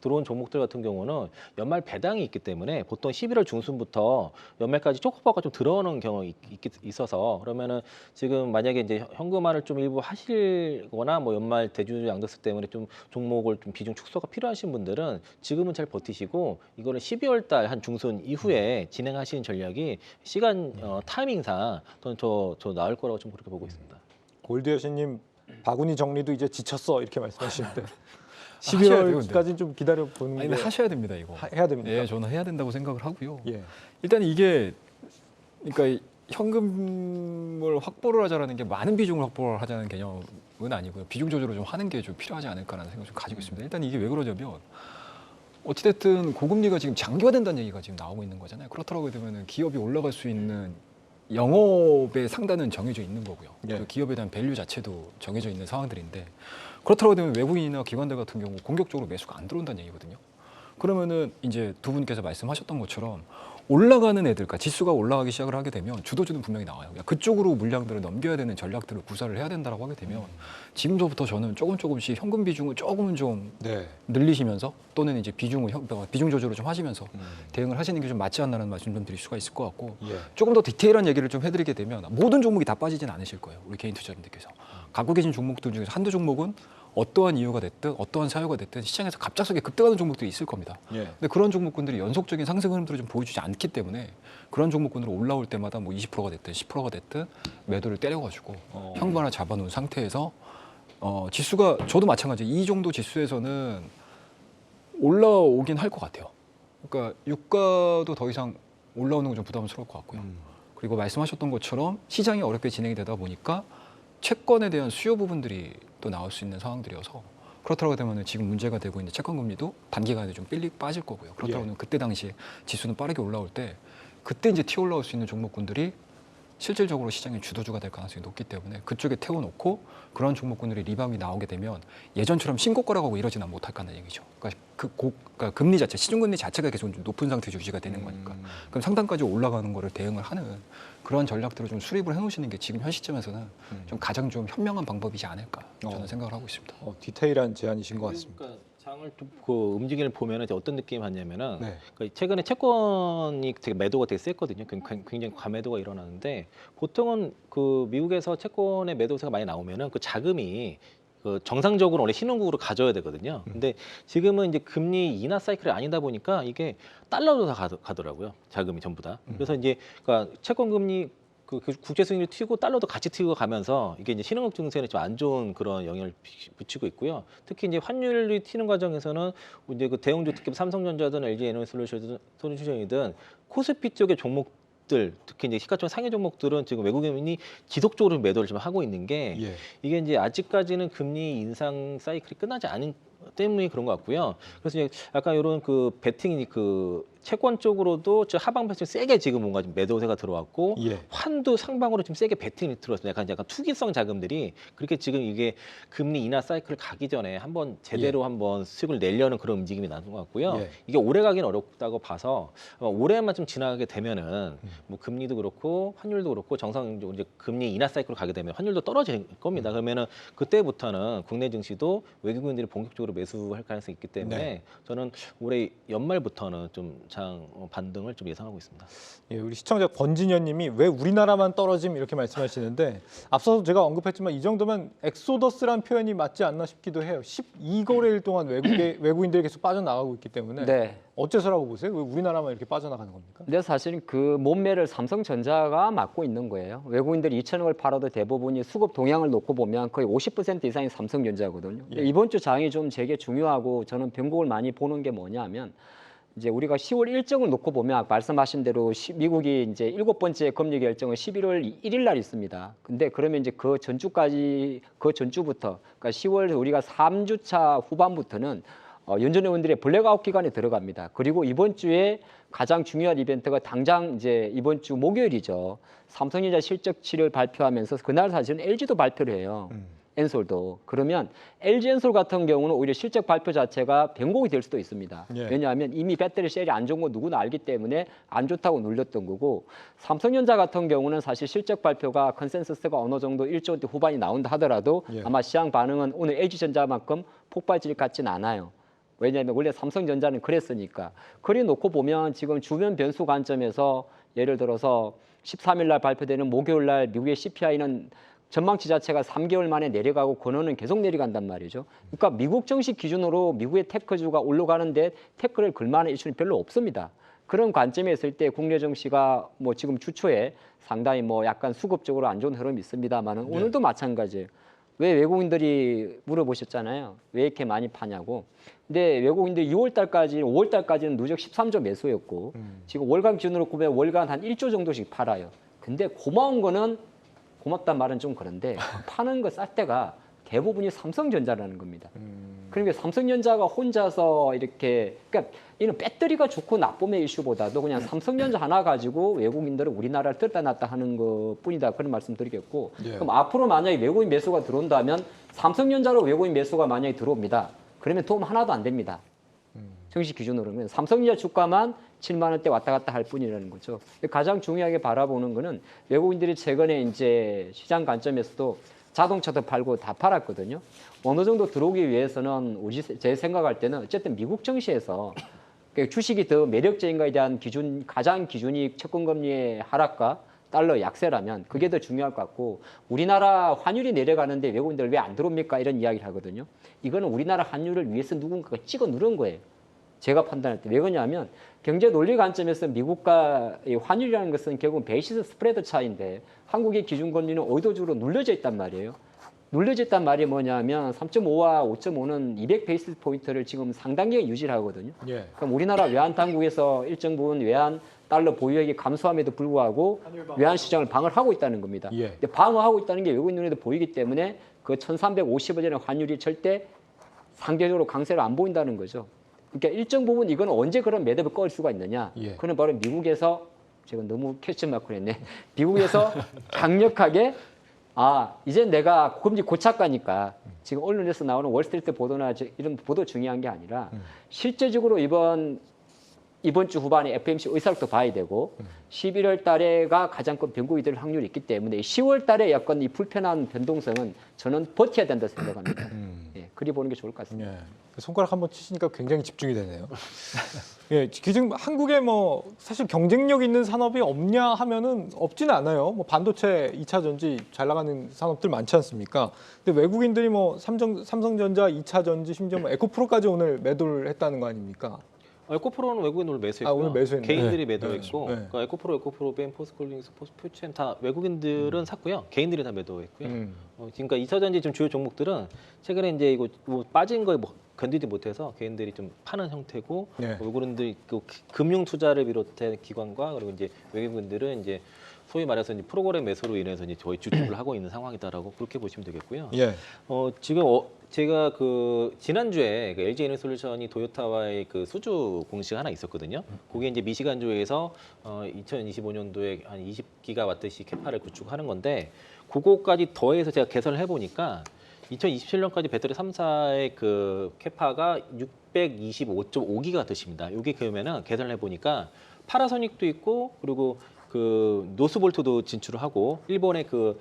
들어온 종목들 같은 경우는 연말 배당이 있기 때문에 보통 11월 중순부터 연말까지 초코파가 좀 들어오는 경우가 있어서 그러면은 지금 만약에 이제 현금화를 좀 일부 하시거나 뭐 연말 대주주 양도세 때문에 좀 종목을 좀 비중 축소가 필요하신 분들은 지금은 잘 버티시고 이거는 12월 달 한 중순 이후에 진행하시는 전략이 시간 타이밍상 저는 저 나을 거라고 좀 그렇게 보고 있습니다. 골드여신님 바구니 정리도 이제 지쳤어 이렇게 말씀하시는데 하셔야 돼요, 12월까지는 좀 기다려 보는 아니 게 근데 하셔야 됩니다 이거. 해야 됩니다. 예, 저는 해야 된다고 생각을 하고요. 예. 일단 이게 그러니까 현금을 확보를 하자라는 게 많은 비중을 확보를 하자는 개념은 아니고요. 비중 조절을 좀 하는 게 좀 필요하지 않을까라는 생각을 좀 가지고 있습니다. 일단 이게 왜 그러냐면 어찌됐든 고금리가 지금 장기화된다는 얘기가 지금 나오고 있는 거잖아요. 그렇더라고 되면은 기업이 올라갈 수 있는 영업의 상단은 정해져 있는 거고요. 예. 그 기업에 대한 밸류 자체도 정해져 있는 상황들인데 그렇더라고 되면 외국인이나 기관들 같은 경우 공격적으로 매수가 안 들어온다는 얘기거든요. 그러면은 이제 두 분께서 말씀하셨던 것처럼 올라가는 애들, 그러니까 지수가 올라가기 시작을 하게 되면 주도주는 분명히 나와요. 그쪽으로 물량들을 넘겨야 되는 전략들을 구사를 해야 된다라고 하게 되면 지금서부터 저는 조금씩 현금 비중을 조금은 좀 네. 늘리시면서 또는 이제 비중 조절을 좀 하시면서 대응을 하시는 게 좀 맞지 않나라는 말씀 좀 드릴 수가 있을 것 같고 예. 조금 더 디테일한 얘기를 좀 해드리게 되면 모든 종목이 다 빠지진 않으실 거예요. 우리 개인 투자자분들께서 갖고 계신 종목들 중에서 한두 종목은 어떠한 이유가 됐든 어떠한 사유가 됐든 시장에서 갑작스럽게 급등하는 종목들이 있을 겁니다. 예. 근데 그런 종목군들이 연속적인 상승 흐름들을 좀 보여주지 않기 때문에 그런 종목군들은 올라올 때마다 뭐 20%가 됐든 10%가 됐든 매도를 때려가지고 현금 하나 잡아놓은 상태에서 지수가 저도 마찬가지 이 정도 지수에서는 올라오긴 할 것 같아요. 그러니까 유가도 더 이상 올라오는 건 좀 부담스러울 것 같고요. 그리고 말씀하셨던 것처럼 시장이 어렵게 진행이 되다 보니까 채권에 대한 수요 부분들이 또 나올 수 있는 상황들이어서 그렇다고 되면 지금 문제가 되고 있는 채권 금리도 단기간에 좀 삘릭 빠질 거고요. 그렇다고 하면 그때 당시에 지수는 빠르게 올라올 때 그때 이제 튀어 올라올 수 있는 종목군들이 실질적으로 시장의 주도주가 될 가능성이 높기 때문에 그쪽에 태워놓고 그런 종목군들이 리바운드 나오게 되면 예전처럼 신고가라고 이러지는 못할까는 얘기죠. 그러니까 금리 자체, 시중금리 자체가 계속 좀 높은 상태에서 유지가 되는 거니까. 그럼 상단까지 올라가는 거를 대응을 하는 그런 전략들을 좀 수립을 해놓으시는 게 지금 현 시점에서는 좀 가장 좀 현명한 방법이지 않을까 저는 생각을 하고 있습니다. 디테일한 제안이신 것 같습니다. 그러니까 장을 좀 그 움직임을 보면은 이제 어떤 느낌이 받냐면은 네. 그러니까 최근에 채권이 되게 매도가 되게 셌거든요. 굉장히 과매도가 일어나는데 보통은 그 미국에서 채권의 매도세가 많이 나오면은 그 자금이 그 정상적으로 원래 신흥국으로 가져야 되거든요. 근데 지금은 이제 금리 인하 사이클이 아니다 보니까 이게 달러로 다 가더라고요. 자금이 전부 다. 그래서 이제 그러니까 채권 금리 그 국제 수익률 튀고 달러도 같이 튀고 가면서 이게 이제 신흥국 증시에는 좀 안 좋은 그런 영향을 붙이고 있고요. 특히 이제 환율이 튀는 과정에서는 이제 그 대형주 특히 삼성전자든 LG 에너지솔루션이든 코스피 쪽의 종목들 특히 이제 시가총 상위 종목들은 지금 외국인이 지속적으로 매도를 좀 하고 있는 게 예. 이게 이제 아직까지는 금리 인상 사이클이 끝나지 않은 때문에 그런 것 같고요. 그래서 이제 약간 이런 그 베팅이 그 채권 쪽으로도 저 하방 패턴 세게 지금 뭔가 좀 매도세가 들어왔고 예. 환도 상방으로 좀 세게 배팅이 들어왔어요. 약간 투기성 자금들이 그렇게 지금 이게 금리 인하 사이클 가기 전에 한번 제대로 한번 수익을 내려는 그런 움직임이 나는 것 같고요. 예. 이게 오래 가긴 어렵다고 봐서 올해만 좀 지나가게 되면은 뭐 금리도 그렇고 환율도 그렇고 정상적으로 이제 금리 인하 사이클로 가게 되면 환율도 떨어질 겁니다. 그러면은 그때부터는 국내 증시도 외국인들이 본격적으로 매수할 가능성이 있기 때문에 네. 저는 올해 연말부터는 좀 장 반등을 좀 예상하고 있습니다. 예, 우리 시청자 권진현님이 왜 우리나라만 떨어짐 이렇게 말씀하시는데 앞서서 제가 언급했지만 이 정도면 엑소더스란 표현이 맞지 않나 싶기도 해요. 12거래일 동안 외국인들이 계속 빠져나가고 있기 때문에 네. 어째서라고 보세요? 왜 우리나라만 이렇게 빠져나가는 겁니까? 근데 사실 그 몸매를 삼성전자가 맡고 있는 거예요. 외국인들이 2천억을 팔아도 대부분이 수급 동향을 놓고 보면 거의 50% 이상이 삼성전자거든요. 근데 예. 이번 주 장이 좀 되게 중요하고 저는 변곡을 많이 보는 게 뭐냐면 이제 우리가 10월 일정을 놓고 보면 아까 말씀하신 대로 미국이 이제 7번째 금리 결정은 11월 1일 날 있습니다. 근데 그러면 이제 그 전주부터 그러니까 10월 우리가 3주차 후반부터는 연준회원들의 블랙아웃 기간에 들어갑니다. 그리고 이번 주에 가장 중요한 이벤트가 당장 이제 이번 주 목요일이죠. 삼성전자 실적치를 발표하면서 그날 사실은 LG도 발표를 해요. 엔솔도. 그러면 LG 엔솔 같은 경우는 오히려 실적 발표 자체가 변곡이 될 수도 있습니다. 예. 왜냐하면 이미 배터리 셀이 안 좋은 거 누구나 알기 때문에 안 좋다고 눌렸던 거고 삼성전자 같은 경우는 사실 실적 발표가 컨센서스가 어느 정도 1조 후반이 나온다 하더라도 예. 아마 시장 반응은 오늘 LG전자만큼 폭발질 같진 않아요. 왜냐하면 원래 삼성전자는 그랬으니까. 그래 놓고 보면 지금 주변 변수 관점에서 예를 들어서 13일 날 발표되는 목요일 날 미국의 CPI는 전망치 자체가 3개월 만에 내려가고 권원은 계속 내려간단 말이죠. 그러니까 미국 정식 기준으로 미국의 테크주가 올라가는데 테크를 걸만한 이슈는 별로 없습니다. 그런 관점에 있을 때 국내 정시가 뭐 지금 주초에 상당히 뭐 약간 수급적으로 안 좋은 흐름이 있습니다만은 오늘도 마찬가지예요. 왜 외국인들이 물어보셨잖아요. 왜 이렇게 많이 파냐고. 근데 외국인들이 6월 달까지, 5월 달까지는 누적 13조 매수였고 지금 월간 기준으로 보면 월간 한 1조 정도씩 팔아요. 근데 고마운 거는 고맙단 말은 좀 그런데 파는 거 쌀 때가 대부분이 삼성전자라는 겁니다. 그러니까 삼성전자가 혼자서 이렇게 그러니까 이는 배터리가 좋고 나쁨의 이슈보다도 그냥 삼성전자 하나 가지고 외국인들은 우리나라를 들다 놨다 하는 것뿐이다 그런 말씀 드리겠고 예. 그럼 앞으로 만약에 외국인 매수가 들어온다면 삼성전자로 외국인 매수가 만약에 들어옵니다. 그러면 도움 하나도 안 됩니다. 정식 기준으로는 삼성전자 주가만 7만 원대 왔다 갔다 할 뿐이라는 거죠. 가장 중요하게 바라보는 거는 외국인들이 최근에 이제 시장 관점에서도 자동차도 팔고 다 팔았거든요. 어느 정도 들어오기 위해서는 제 생각할 때는 어쨌든 미국 증시에서 주식이 더 매력적인가에 대한 기준, 가장 기준이 채권금리의 하락과 달러 약세라면 그게 더 중요할 것 같고 우리나라 환율이 내려가는데 외국인들 왜 안 들어옵니까? 이런 이야기를 하거든요. 이거는 우리나라 환율을 위해서 누군가가 찍어 누른 거예요. 제가 판단할 때. 왜 그러냐면 경제 논리 관점에서 미국과 환율이라는 것은 결국 베이시스 스프레드 차이인데 한국의 기준금리는 의도적으로 눌려져 있단 말이에요. 눌려져 있단 말이 뭐냐면 3.5와 5.5는 200 베이시스 포인트를 지금 상당히 유지를 하거든요. 예. 그럼 우리나라 외환 당국에서 일정 부분 외환 달러 보유액이 감소함에도 불구하고 외환 시장을 방어하고 있다는 겁니다. 예. 근데 방어하고 있다는 게 외국인 눈에도 보이기 때문에 그 1350원의 환율이 절대 상대적으로 강세를 안 보인다는 거죠. 그러니까 일정 부분 이건 언제 그런 매듭을 꺼낼 수가 있느냐? 예. 그는 바로 미국에서 제가 너무 캐치 마크를 했네. 미국에서 강력하게 이제 내가 금리 고착가니까 지금 언론에서 나오는 월스트리트 보도나 이런 보도 중요한 게 아니라 실제적으로 이번 주 후반에 FOMC 의사록도 봐야 되고 11월 달에가 가장 큰 변곡이 될 확률이 있기 때문에 10월 달에 약간 이 불편한 변동성은 저는 버텨야 된다 생각합니다. 예, 그리 보는 게 좋을 것 같습니다. 예. 손가락 한번 치시니까 굉장히 집중이 되네요. 예, 지금 한국에 뭐 사실 경쟁력 있는 산업이 없냐 하면은 없지는 않아요. 뭐 반도체, 2차 전지 잘 나가는 산업들 많지 않습니까? 근데 외국인들이 뭐 삼성전자, 2차 전지, 심지어 뭐 에코프로까지 오늘 매도를 했다는 거 아닙니까? 에코프로는 외국인 오늘 매수했고요. 오늘 매수했네. 개인들이 네. 매도했고 네. 그러니까 에코프로, 포스콜링스, 포스퓨첸 다 외국인들은 샀고요. 개인들이 다 매도했고요. 그러니까 2차 전지 좀 주요 종목들은 최근에 이제 이거 뭐 빠진 거에 뭐 견디지 못해서 개인들이 좀 파는 형태고 네. 외국인들이 그 금융 투자를 비롯해 기관과 그리고 이제 외국인들은 이제 소위 말해서 이제 프로그램 매수로 인해서 이제 저희 주축을 하고 있는 상황이다라고 그렇게 보시면 되겠고요. 예. 지금 제가 그 지난주에 그 LG에너솔루션이 도요타와의 그 수주 공시가 하나 있었거든요. 그게 이제 미시간주에서 2025년도에 한 20기가와트씩 캐파를 구축하는 건데 그거까지 더해서 제가 계산을 해보니까 2027년까지 배터리 3사의 그 캐파가 625.5기가와트입니다. 이게 그러면은 계산을 해보니까 파라소닉도 있고 그리고 그 노스볼트도 진출을 하고 일본의 그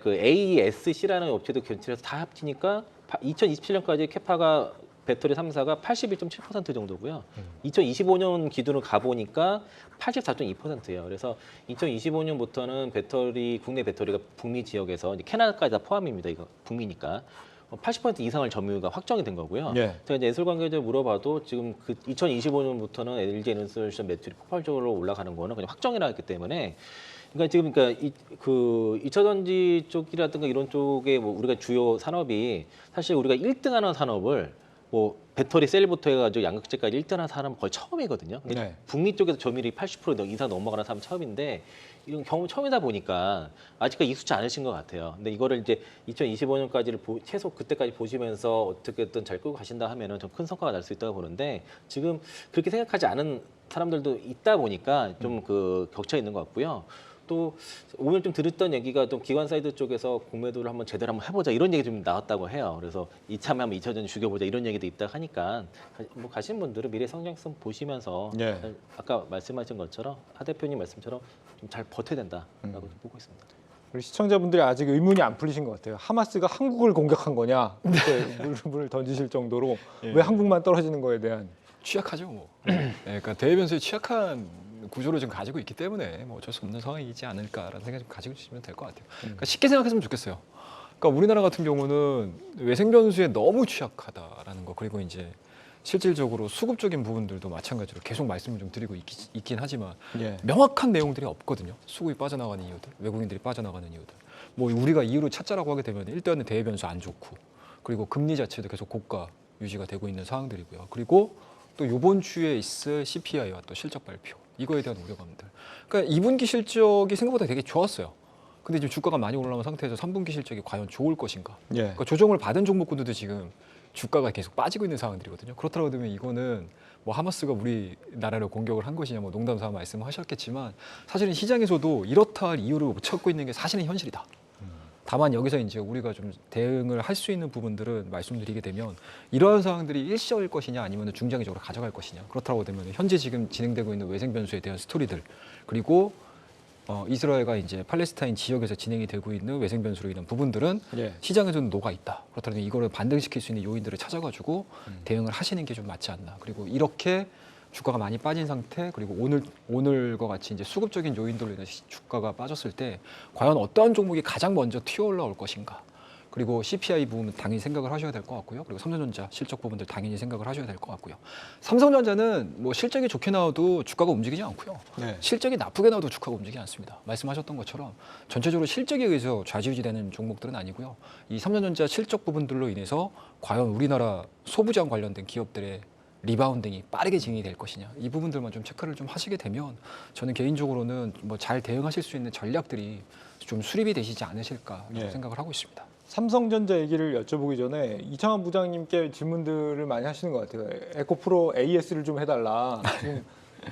AESC라는 업체도 견출해서 다 합치니까 2027년까지 캐파가 배터리 3사가 81.7% 정도고요. 2025년 기준으로 가보니까 84.2%예요. 그래서 2025년부터는 배터리 국내 배터리가 북미 지역에서 이제 캐나다까지 다 포함입니다. 이거 북미니까 80% 이상을 점유가 확정이 된 거고요. 예. 제가 이제 에솔 관계자 물어봐도 지금 그 2025년부터는 LG 에너솔루션 매출이 폭발적으로 올라가는 거는 그냥 확정이 나왔기 때문에 그러니까 지금 그 2차 전지 쪽이라든가 이런 쪽에 뭐 우리가 주요 산업이 사실 우리가 1등하는 산업을 뭐 배터리 셀부터 해가지고 양극재까지 1등하는 사람은 거의 처음이거든요. 근데 네. 북미 쪽에서 점유율이 80% 이상 넘어가는 사람 처음인데 이런 경험 처음이다 보니까 아직까지 익숙치 않으신 것 같아요. 근데 이거를 이제 2025년까지를 최소 그때까지 보시면서 어떻게든 잘 끌고 가신다 하면은 좀 큰 성과가 날 수 있다고 보는데 지금 그렇게 생각하지 않은 사람들도 있다 보니까 좀 그 격차 있는 것 같고요. 또 오늘 좀 들었던 얘기가 좀 기관 사이드 쪽에서 공매도를 한번 제대로 한번 해보자 이런 얘기 좀 나왔다고 해요. 그래서 이참에 한번 2차전 죽여보자 이런 얘기도 있다 하니까 뭐 가신 분들은 미래 성장성 보시면서 예. 아까 말씀하신 것처럼 하 대표님 말씀처럼 좀 잘 버텨야 된다라고 보고 있습니다. 우리 시청자분들이 아직 의문이 안 풀리신 것 같아요. 하마스가 한국을 공격한 거냐? 이렇게 물음을 던지실 정도로 예. 왜 한국만 떨어지는 거에 대한 취약하죠, 뭐. 네, 그러니까 대외 변수에 취약한 구조를 좀 가지고 있기 때문에 뭐 어쩔 수 없는 상황이지 않을까라는 생각 좀 가지고 주시면 될 것 같아요. 그러니까 쉽게 생각했으면 좋겠어요. 그러니까 우리나라 같은 경우는 외생 변수에 너무 취약하다라는 거 그리고 이제 실질적으로 수급적인 부분들도 마찬가지로 계속 말씀을 좀 드리고 있긴 하지만 예. 명확한 내용들이 없거든요. 수급이 빠져나가는 이유들, 외국인들이 빠져나가는 이유들. 뭐 우리가 이유를 찾자라고 하게 되면 일단은 대외 변수 안 좋고 그리고 금리 자체도 계속 고가 유지가 되고 있는 상황들이고요. 그리고 또 이번 주에 있을 CPI와 또 실적 발표 이거에 대한 우려감들. 그러니까 2분기 실적이 생각보다 되게 좋았어요. 근데 지금 주가가 많이 올라온 상태에서 3분기 실적이 과연 좋을 것인가? 예. 그러니까 조정을 받은 종목군들도 지금 주가가 계속 빠지고 있는 상황들이거든요. 그렇다고 하면 이거는 뭐 하마스가 우리나라를 공격을 한 것이냐 뭐 농담삼아 말씀하셨겠지만 사실은 시장에서도 이렇다 할 이유를 못 찾고 있는 게 사실은 현실이다. 다만 여기서 이제 우리가 좀 대응을 할 수 있는 부분들은 말씀드리게 되면 이러한 상황들이 일시적일 것이냐 아니면 중장기적으로 가져갈 것이냐 그렇다고 되면 현재 지금 진행되고 있는 외생 변수에 대한 스토리들 그리고 이스라엘과 이제 팔레스타인 지역에서 진행이 되고 있는 외생 변수로 인한 부분들은 예. 시장에서는 녹아 있다. 그렇다면 이거를 반등시킬 수 있는 요인들을 찾아가지고 대응을 하시는 게 좀 맞지 않나. 그리고 이렇게 주가가 많이 빠진 상태 그리고 오늘과 같이 이제 수급적인 요인들로 인해 주가가 빠졌을 때 과연 어떠한 종목이 가장 먼저 튀어 올라올 것인가. 그리고 CPI 부분 당연히 생각을 하셔야 될 것 같고요. 그리고 삼성전자 실적 부분들 당연히 생각을 하셔야 될 것 같고요. 삼성전자는 뭐 실적이 좋게 나와도 주가가 움직이지 않고요. 네. 실적이 나쁘게 나와도 주가가 움직이지 않습니다. 말씀하셨던 것처럼 전체적으로 실적에 의해서 좌지우지되는 종목들은 아니고요. 이 삼성전자 실적 부분들로 인해서 과연 우리나라 소부장 관련된 기업들의 리바운딩이 빠르게 진행이 될 것이냐 이 부분들만 좀 체크를 좀 하시게 되면 저는 개인적으로는 뭐 잘 대응하실 수 있는 전략들이 좀 수립이 되시지 않으실까 예. 생각을 하고 있습니다. 삼성전자 얘기를 여쭤보기 전에 이창환 부장님께 질문들을 많이 하시는 것 같아요. 에코프로 AS를 좀 해달라. 지금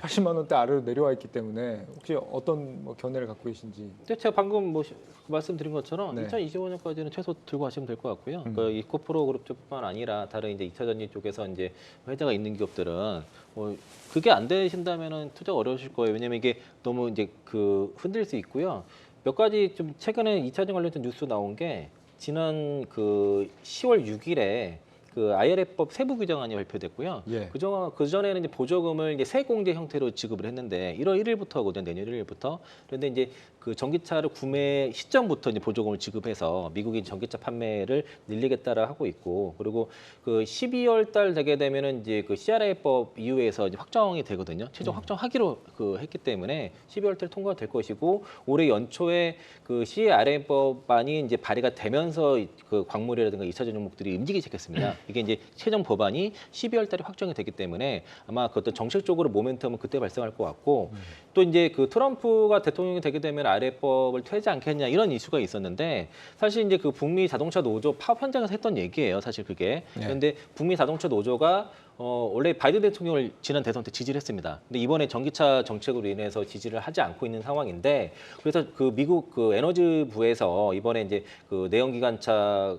80만 원대 아래로 내려와 있기 때문에 혹시 어떤 뭐 견해를 갖고 계신지. 근데 제가 방금 뭐 말씀드린 것처럼 네. 2025년까지는 최소 들고 가시면 될 것 같고요. 그 이코프로 그룹 쪽뿐만 아니라 다른 이제 2차 전지 쪽에서 이제 회사가 있는 기업들은 뭐 그게 안 되신다면은 투자 어려우실 거예요. 왜냐면 이게 너무 이제 그 흔들 수 있고요. 몇 가지 좀 최근에 2차 전지 관련된 뉴스 나온 게 지난 그 10월 6일에 그 IRA법 세부 규정안이 발표됐고요. 예. 그 전에는 이제 보조금을 이제 세공제 형태로 지급을 했는데 1월 1일부터거든요. 내년 1일부터. 그런데 이제 그 전기차를 구매 시점부터 이제 보조금을 지급해서 미국이 전기차 판매를 늘리겠다라 하고 있고, 그리고 그 12월 달 되게 되면은 이제 그 CRA법 이후에서 이제 확정이 되거든요. 최종 확정하기로 그 했기 때문에 12월 달 통과가 될 것이고, 올해 연초에 그 CRA법안이 이제 발의가 되면서 그 광물이라든가 2차전 종목들이 움직이기 시작했습니다. 이게 이제 최종 법안이 12월 달에 확정이 되기 때문에 아마 그 어떤 정책적으로 모멘텀은 그때 발생할 것 같고 또 이제 그 트럼프가 대통령이 되게 되면 IRA법을 퇴지 않겠냐 이런 이슈가 있었는데 사실 이제 그 북미 자동차 노조 파업 현장에서 했던 얘기예요. 사실 그게. 그런데 북미 자동차 노조가 원래 바이든 대통령을 지난 대선 때 지지를 했습니다. 근데 이번에 전기차 정책으로 인해서 지지를 하지 않고 있는 상황인데 그래서 그 미국 그 에너지부에서 이번에 이제 그 내연기관차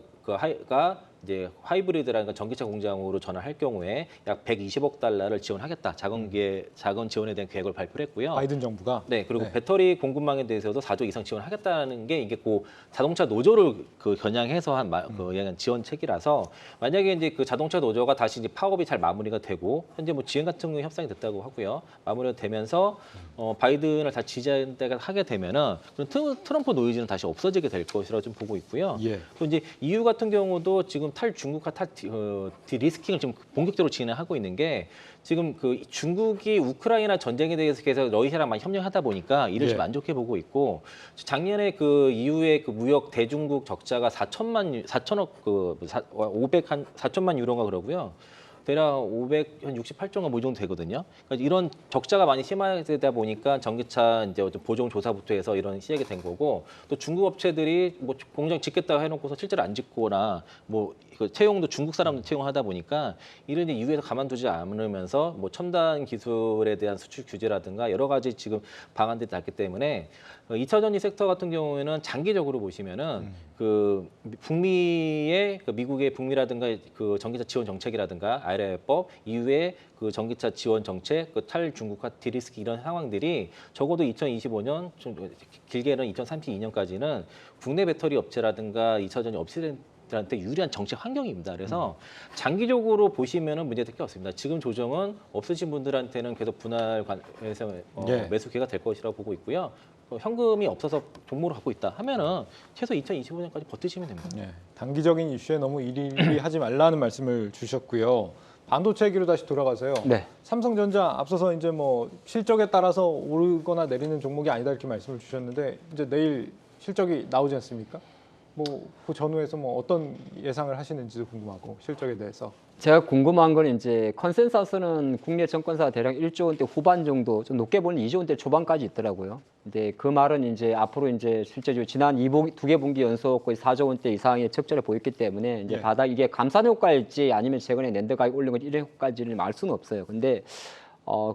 가 이제 하이브리드라는 전기차 공장으로 전환할 경우에 약 120억 달러를 지원하겠다. 자금 지원에 대한 계획을 발표를 했고요. 바이든 정부가. 네, 그리고 배터리 공급망에 대해서도 4조 이상 지원하겠다는 게 이게 그 자동차 노조를 그 겨냥해서 한 지원책이라서 만약에 이제 그 자동차 노조가 다시 이제 파업이 잘 마무리가 되고 현재 뭐 지원 같은 경우 협상이 됐다고 하고요. 마무리가 되면서 바이든을 다 지지하게 되면은 트럼프 노이즈는 다시 없어지게 될 것이라고 좀 보고 있고요. 또 이제 EU 같은 경우도 지금 탈중국화 디리스킹을 지금 본격적으로 진행하고 있는 게 지금 그 중국이 우크라이나 전쟁에 대해서 계속 러시아랑 많이 협력하다 보니까 이를 좀 안 좋게 보고 있고 작년에 그 EU의 그 무역 대중국 적자가 4천만 유로가 그러고요. 대략 568조가 뭐 이 정도 되거든요. 그러니까 이런 적자가 많이 심화되다 보니까 전기차 이제 보정 조사부터 해서 이런 시작이 된 거고 또 중국 업체들이 뭐 공장 짓겠다고 해놓고서 실제로 안 짓거나 뭐 그 채용도 중국 사람들 채용하다 보니까 이런 이제 이유에서 가만두지 않으면서 뭐 첨단 기술에 대한 수출 규제라든가 여러 가지 지금 방안들이 났기 때문에 2차 전지 섹터 같은 경우에는 장기적으로 보시면은 그 북미의 그 미국의 북미라든가 그 전기차 지원 정책이라든가 IRA법 이후에 그 전기차 지원 정책, 그 탈중국화 디리스크 이런 상황들이 적어도 2025년 좀 길게는 2032년까지는 국내 배터리 업체라든가 2차 전지 업체들한테 유리한 정책 환경입니다. 그래서 장기적으로 보시면은 문제될 게 없습니다. 지금 조정은 없으신 분들한테는 계속 분할해서 매수 기회가 될 것이라고 보고 있고요. 현금이 없어서 종목을 갖고 있다 하면은 최소 2025년까지 버티시면 됩니다. 단기적인 이슈에 너무 일일이 하지 말라는 말씀을 주셨고요. 반도체 얘기로 다시 돌아가서요. 삼성전자 앞서서 이제 뭐 실적에 따라서 오르거나 내리는 종목이 아니다 이렇게 말씀을 주셨는데 이제 내일 실적이 나오지 않습니까? 뭐 그 전후에서 뭐 어떤 예상을 하시는지도 궁금하고 실적에 대해서. 제가 궁금한 건 이제 컨센서스는 국내 증권사 대략 1조 원대 후반 정도, 좀 높게 보면 2조 원대 초반까지 있더라고요. 근데 그 말은 이제 앞으로 이제 실제로 지난 두 개 분기 연속 거의 4조 원대 이상의 적자를 보였기 때문에 이제 바닥 이게 감산 효과일지 아니면 최근에 낸드 가격 올린 건 이런 효과일지를 알 수는 없어요. 근데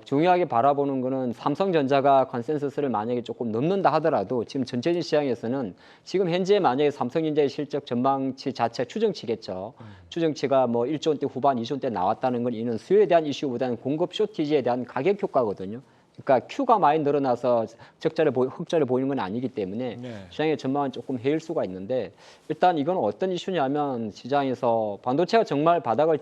중요하게 바라보는 거는 삼성전자가 컨센서스를 만약에 조금 넘는다 하더라도 지금 전체적인 시장에서는 지금 현재 만약에 삼성전자의 실적 전망치 자체 추정치겠죠. 추정치가 뭐 1조 원대 후반, 2조 원대 나왔다는 건 이는 수요에 대한 이슈보다는 공급 쇼티지에 대한 가격 효과거든요. 그러니까 Q가 많이 늘어나서 흑자를 보이는 건 아니기 때문에 시장의 전망은 조금 해일 수가 있는데 일단 이건 어떤 이슈냐면 시장에서 반도체가 정말 바닥을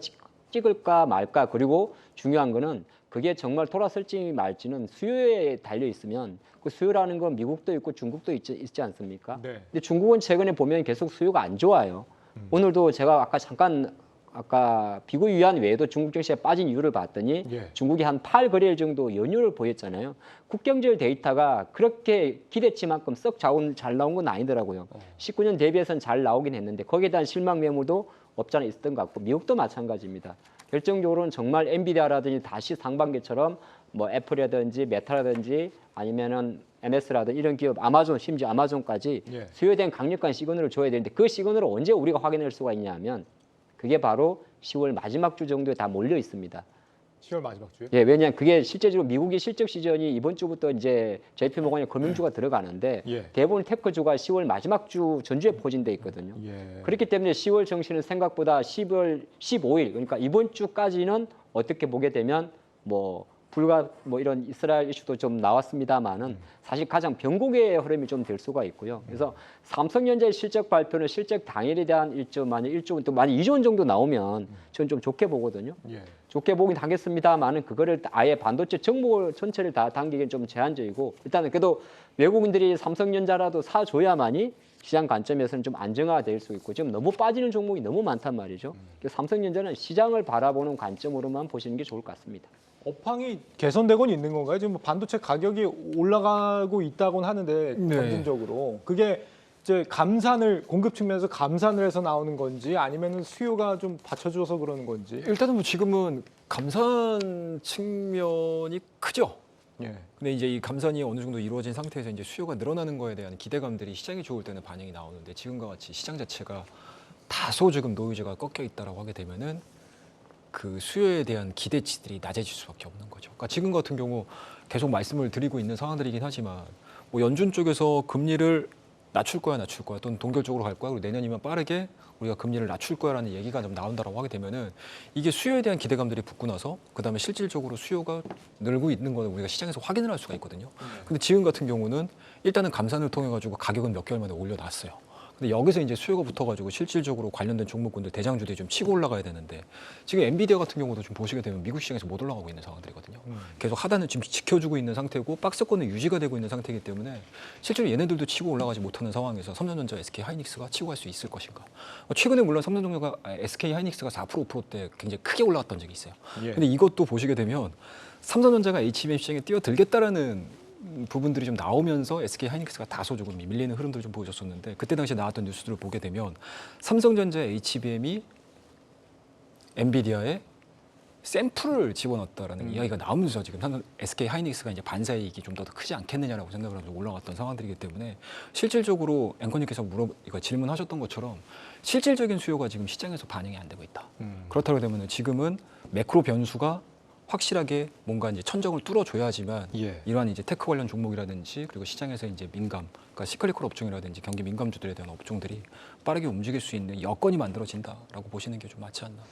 찍을까 말까 그리고 중요한 거는 그게 정말 돌아설지 말지는 수요에 달려 있으면 그 수요라는 건 미국도 있고 중국도 있지 않습니까? 근데 중국은 최근에 보면 계속 수요가 안 좋아요. 오늘도 제가 아까 비교 유한 외에도 중국 증시에 빠진 이유를 봤더니 중국이 한 8거래일 정도 연휴를 보였잖아요. 국경지열 데이터가 그렇게 기대치만큼 썩 잘 나온 건 아니더라고요. 19년 대비해서는 잘 나오긴 했는데 거기에 대한 실망 매물도 없지 않아 있었던 것 같고 미국도 마찬가지입니다. 결정적으로는 정말 엔비디아라든지 다시 상반기처럼 뭐 애플이라든지 메타라든지 아니면은 MS라든지 이런 기업, 아마존 심지어 아마존까지 수요에 대한 강력한 시그널을 줘야 되는데 그 시그널을 언제 우리가 확인할 수가 있냐면 그게 바로 10월 마지막 주 정도에 다 몰려 있습니다. 10월 마지막 주요? 왜냐하면 그게 실제적으로 미국의 실적 시즌이 이번 주부터 이제 JP모건의 금융주가 들어가는데 대부분 테크주가 10월 마지막 주 전주에 포진돼 있거든요. 그렇기 때문에 10월 증시는 생각보다 10월 15일 그러니까 이번 주까지는 어떻게 보게 되면 뭐 이런 이스라엘 이슈도 좀 나왔습니다만은 사실 가장 변곡의 흐름이 좀 될 수가 있고요. 그래서 삼성전자의 실적 발표는 실적 당일에 대한 만약 1조 원, 또 만약 2조 원 정도 나오면 저는 좀 좋게 보거든요. 좋게 보긴 하겠습니다만은 그거를 아예 반도체 종목 전체를 다 당기기는 좀 제한적이고 일단은 그래도 외국인들이 삼성전자라도 사줘야만이 시장 관점에서는 좀 안정화될 수 있고 지금 너무 빠지는 종목이 너무 많단 말이죠. 그래서 삼성전자는 시장을 바라보는 관점으로만 보시는 게 좋을 것 같습니다. 업황이 개선되곤 있는 건가요? 지금 뭐 반도체 가격이 올라가고 있다고는 하는데 점진적으로 그게 이제 감산을 공급 측면에서 감산을 해서 나오는 건지 아니면은 수요가 좀 받쳐줘서 그러는 건지. 일단은 뭐 지금은 감산 측면이 크죠. 예. 근데 이제 이 감산이 어느 정도 이루어진 상태에서 이제 수요가 늘어나는 거에 대한 기대감들이 시장이 좋을 때는 반영이 나오는데 지금과 같이 시장 자체가 다소 지금 노이즈가 꺾여 있다라고 하게 되면은 그 수요에 대한 기대치들이 낮아질 수밖에 없는 거죠. 그러니까 지금 같은 경우 계속 말씀을 드리고 있는 상황들이긴 하지만 뭐 연준 쪽에서 금리를 낮출 거야 또는 동결적으로 갈 거야 그리고 내년이면 빠르게 우리가 금리를 낮출 거야라는 얘기가 좀 나온다라고 하게 되면은 이게 수요에 대한 기대감들이 붙고 나서 그다음에 실질적으로 수요가 늘고 있는 거는 우리가 시장에서 확인을 할 수가 있거든요. 근데 지금 같은 경우는 일단은 감산을 통해 가지고 가격은 몇 개월 만에 올려놨어요. 근데 여기서 이제 수요가 붙어가지고 실질적으로 관련된 종목군들 대장주들이 좀 치고 올라가야 되는데 지금 엔비디아 같은 경우도 좀 보시게 되면 미국 시장에서 못 올라가고 있는 상황들이거든요. 계속 하단을 지금 지켜주고 있는 상태고 박스권은 유지가 되고 있는 상태이기 때문에 실제로 얘네들도 치고 올라가지 못하는 상황에서 삼성전자, SK 하이닉스가 치고 갈 수 있을 것인가? 최근에 물론 삼성전자가 SK 하이닉스가 4% 5%대 굉장히 크게 올라갔던 적이 있어요. 예. 근데 이것도 보시게 되면 삼성전자가 HBM 시장에 뛰어들겠다라는 부분들이 좀 나오면서 SK 하이닉스가 다소 조금 밀리는 흐름들을 좀 보여줬었는데 그때 당시에 나왔던 뉴스들을 보게 되면 삼성전자의 HBM이 엔비디아에 샘플을 집어넣었다라는 이야기가 나오면서 지금 SK 하이닉스가 이제 반사이익이 좀 더 크지 않겠느냐라고 생각을 하면서 올라갔던 상황들이기 때문에 실질적으로 앵커님께서 이거 질문하셨던 것처럼 실질적인 수요가 지금 시장에서 반영이 안 되고 있다. 그렇다고 되면 지금은 매크로 변수가 확실하게 뭔가 이제 천정을 뚫어줘야지만 예. 이러한 이제 테크 관련 종목이라든지 그리고 시장에서 이제 민감, 그러니까 시클리컬 업종이라든지 경기 민감주들에 대한 업종들이 빠르게 움직일 수 있는 여건이 만들어진다라고 보시는 게 좀 맞지 않나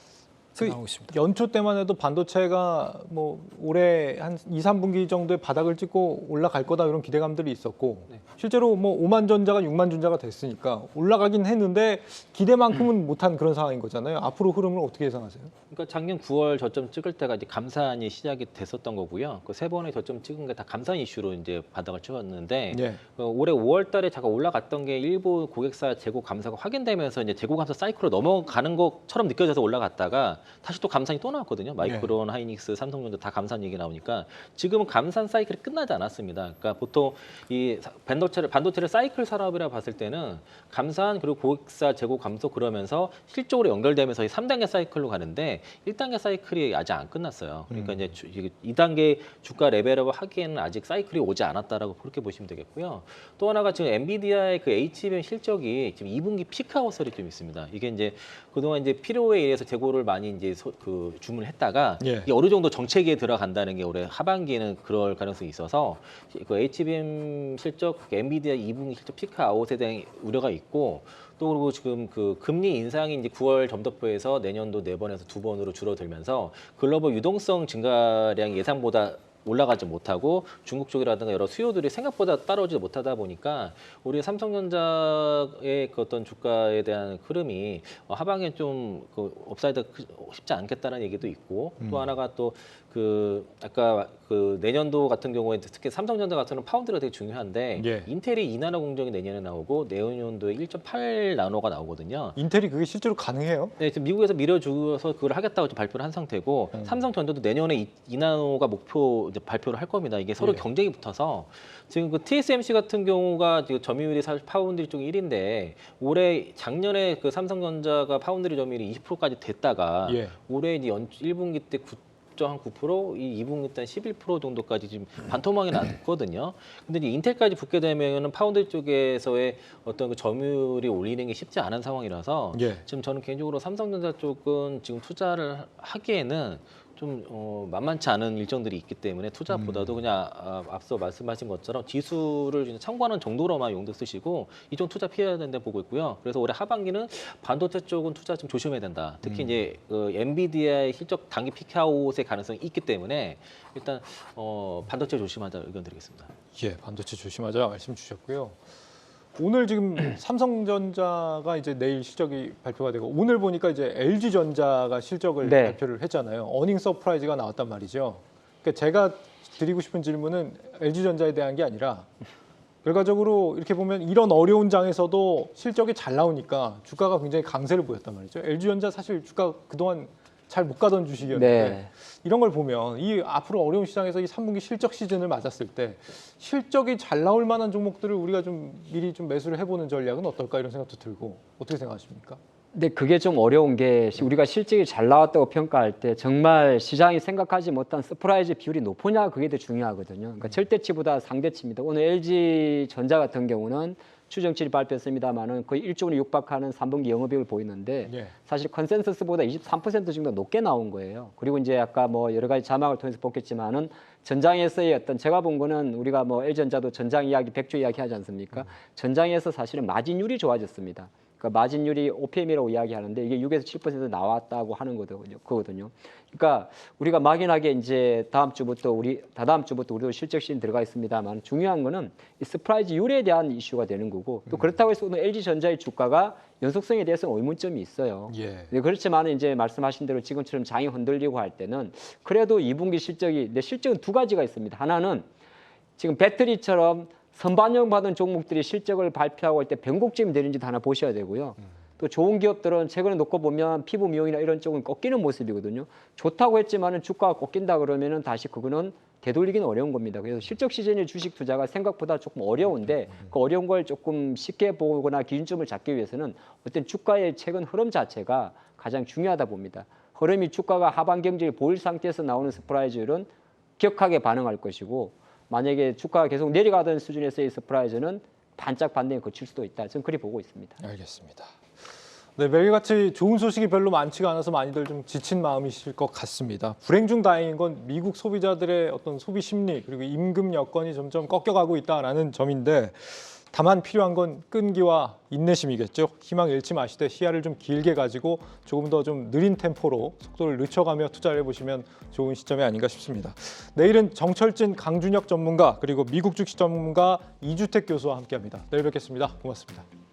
생각하고 있습니다. 연초 때만 해도 반도체가 뭐 올해 한 2, 3분기 정도에 바닥을 찍고 올라갈 거다 이런 기대감들이 있었고 실제로 뭐 5만 전자가 6만 전자가 됐으니까 올라가긴 했는데 기대만큼은 못한 그런 상황인 거잖아요. 앞으로 흐름을 어떻게 예상하세요? 그러니까 작년 9월 저점 찍을 때가 이제 감산이 시작이 됐었던 거고요. 그 세 번의 저점 찍은 게 다 감산 이슈로 이제 바닥을 찍었는데 예. 올해 5월달에 잠깐 올라갔던 게 일부 고객사 재고 감사가 확인되면서 이제 재고 감사 사이클로 넘어가는 것처럼 느껴져서 올라갔다가 다시 또 감산이 또 나왔거든요. 마이크론, 하이닉스, 삼성전자 다 감산 얘기 나오니까 지금은 감산 사이클이 끝나지 않았습니다. 그러니까 보통 이 반도체를 사이클 산업이라 봤을 때는 감산 그리고 고객사 재고 감소 그러면서 실적으로 연결되면서 이 3단계 사이클로 가는데 1단계 사이클이 아직 안 끝났어요. 그러니까 이제 2단계 주가 레벨업을 하기에는 아직 사이클이 오지 않았다라고 그렇게 보시면 되겠고요. 또 하나가 지금 엔비디아의 그 HBM 실적이 지금 2분기 피크아웃설이 좀 있습니다. 이게 이제 그동안 이제 필요에 의해서 재고를 많이 이제 주문했다가 예. 이게 어느 정도 정체기에 들어간다는 게 올해 하반기에는 그럴 가능성이 있어서 그 HBM 실적, 엔비디아 2분기 실적 피크아웃에 대한 우려가 있고 또 그리고 지금 그 금리 인상이 이제 9월 점도표에서 내년도 4번에서 2번으로 줄어들면서 글로벌 유동성 증가량이 예상보다 올라가지 못하고 중국 쪽이라든가 여러 수요들이 생각보다 따라오지 못하다 보니까 우리 삼성전자의 그 어떤 주가에 대한 흐름이 하반기에 좀 그 업사이드 쉽지 않겠다는 얘기도 있고 또 하나가 또 그 아까 그 내년도 같은 경우에 특히 삼성전자 같은 경우는 파운드가 되게 중요한데 예. 인텔이 2나노 공정이 내년에 나오고 내년도에 1.8나노가 나오거든요. 인텔이 그게 실제로 가능해요? 네, 지금 미국에서 밀어주어서 그걸 하겠다고 지금 발표를 한 상태고 삼성전자도 내년에 2나노가 목표 이제 발표를 할 겁니다. 이게 서로 예. 경쟁이 붙어서 지금 그 TSMC 같은 경우가 지금 점유율이 사실 파운드리 쪽 1인데 올해 작년에 그 삼성전자가 파운드리 점유율이 20%까지 됐다가 예. 올해 이제 1분기 때 9.9%, 이 2분기 때 11% 정도까지 지금 반토막이 났거든요. 근데 이제 인텔까지 붙게 되면은 파운드리 쪽에서의 어떤 그 점유율이 올리는 게 쉽지 않은 상황이라서 예. 지금 저는 개인적으로 삼성전자 쪽은 지금 투자를 하기에는 좀 만만치 않은 일정들이 있기 때문에 투자보다도 그냥 앞서 말씀하신 것처럼 지수를 그냥 참고하는 정도로만 용도 쓰시고 이쪽 투자 피해야 된다 보고 있고요. 그래서 올해 하반기는 반도체 쪽은 투자 좀 조심해야 된다. 특히 이제 그 엔비디아의 실적 단기 피크아웃의 가능성이 있기 때문에 일단 반도체 조심하자 의견 드리겠습니다. 예, 반도체 조심하자 말씀 주셨고요. 오늘 지금 삼성전자가 이제 내일 실적이 발표가 되고 오늘 보니까 이제 LG전자가 실적을 네. 발표를 했잖아요. 어닝 서프라이즈가 나왔단 말이죠. 그러니까 제가 드리고 싶은 질문은 LG전자에 대한 게 아니라 결과적으로 이렇게 보면 이런 어려운 장에서도 실적이 잘 나오니까 주가가 굉장히 강세를 보였단 말이죠. LG전자 사실 주가 그동안 잘 못 가던 주식이었는데 네. 이런 걸 보면 이 앞으로 어려운 시장에서 이 3분기 실적 시즌을 맞았을 때 실적이 잘 나올 만한 종목들을 우리가 좀 미리 좀 매수를 해보는 전략은 어떨까 이런 생각도 들고 어떻게 생각하십니까? 근데 그게 좀 어려운 게 우리가 실적이 잘 나왔다고 평가할 때 정말 시장이 생각하지 못한 서프라이즈 비율이 높으냐 그게 더 중요하거든요. 그러니까 절대치보다 상대치입니다. 오늘 LG전자 같은 경우는 추정치를 발표했습니다만은 거의 1조 원에 육박하는 3분기 영업이익을 보이는데 예. 사실 컨센서스보다 23% 정도 높게 나온 거예요. 그리고 이제 아까 뭐 여러 가지 자막을 통해서 보겠지만은 전장에서의 어떤 제가 본 거는 우리가 뭐 LG전자도 전장 이야기, 백조 이야기 하지 않습니까? 전장에서 사실은 마진율이 좋아졌습니다. 그러니까 마진율이 OPM이라고 이야기하는데 이게 6에서 7% 나왔다고 하는 거거든요. 그러니까 우리가 막연하게 이제 다다음 주부터 우리도 실적 시즌 들어가 있습니다만 중요한 거는 이 서프라이즈율에 대한 이슈가 되는 거고 또 그렇다고 해서 오늘 LG전자의 주가가 연속성에 대해서는 의문점이 있어요. 예. 네, 그렇지만 이제 말씀하신 대로 지금처럼 장이 흔들리고 할 때는 그래도 2분기 실적이 내 실적은 두 가지가 있습니다. 하나는 지금 배터리처럼 선반영 받은 종목들이 실적을 발표하고 할 때 변곡점이 되는지도 하나 보셔야 되고요. 또 좋은 기업들은 최근에 놓고 보면 피부 미용이나 이런 쪽은 꺾이는 모습이거든요. 좋다고 했지만은 주가가 꺾인다 그러면은 다시 그거는 되돌리기는 어려운 겁니다. 그래서 실적 시즌의 주식 투자가 생각보다 조금 어려운데 그 어려운 걸 조금 쉽게 보거나 기준점을 잡기 위해서는 어떤 주가의 최근 흐름 자체가 가장 중요하다 봅니다. 흐름이 주가가 하반 경직을 보일 상태에서 나오는 서프라이즈율은 격하게 반응할 것이고 만약에 주가가 계속 내려가던 수준에서의 서프라이즈는 반짝 반등에 그칠 수도 있다. 저는 그리 보고 있습니다. 알겠습니다. 네, 매일같이 좋은 소식이 별로 많지가 않아서 많이들 좀 지친 마음이실 것 같습니다. 불행 중 다행인 건 미국 소비자들의 어떤 소비 심리 그리고 임금 여건이 점점 꺾여가고 있다라는 점인데 다만 필요한 건 끈기와 인내심이겠죠. 희망 잃지 마시되 시야를 좀 길게 가지고 조금 더 좀 느린 템포로 속도를 늦춰가며 투자를 해보시면 좋은 시점이 아닌가 싶습니다. 내일은 정철진, 강준혁 전문가 그리고 미국 주식 전문가 이주택 교수와 함께합니다. 내일 뵙겠습니다. 고맙습니다.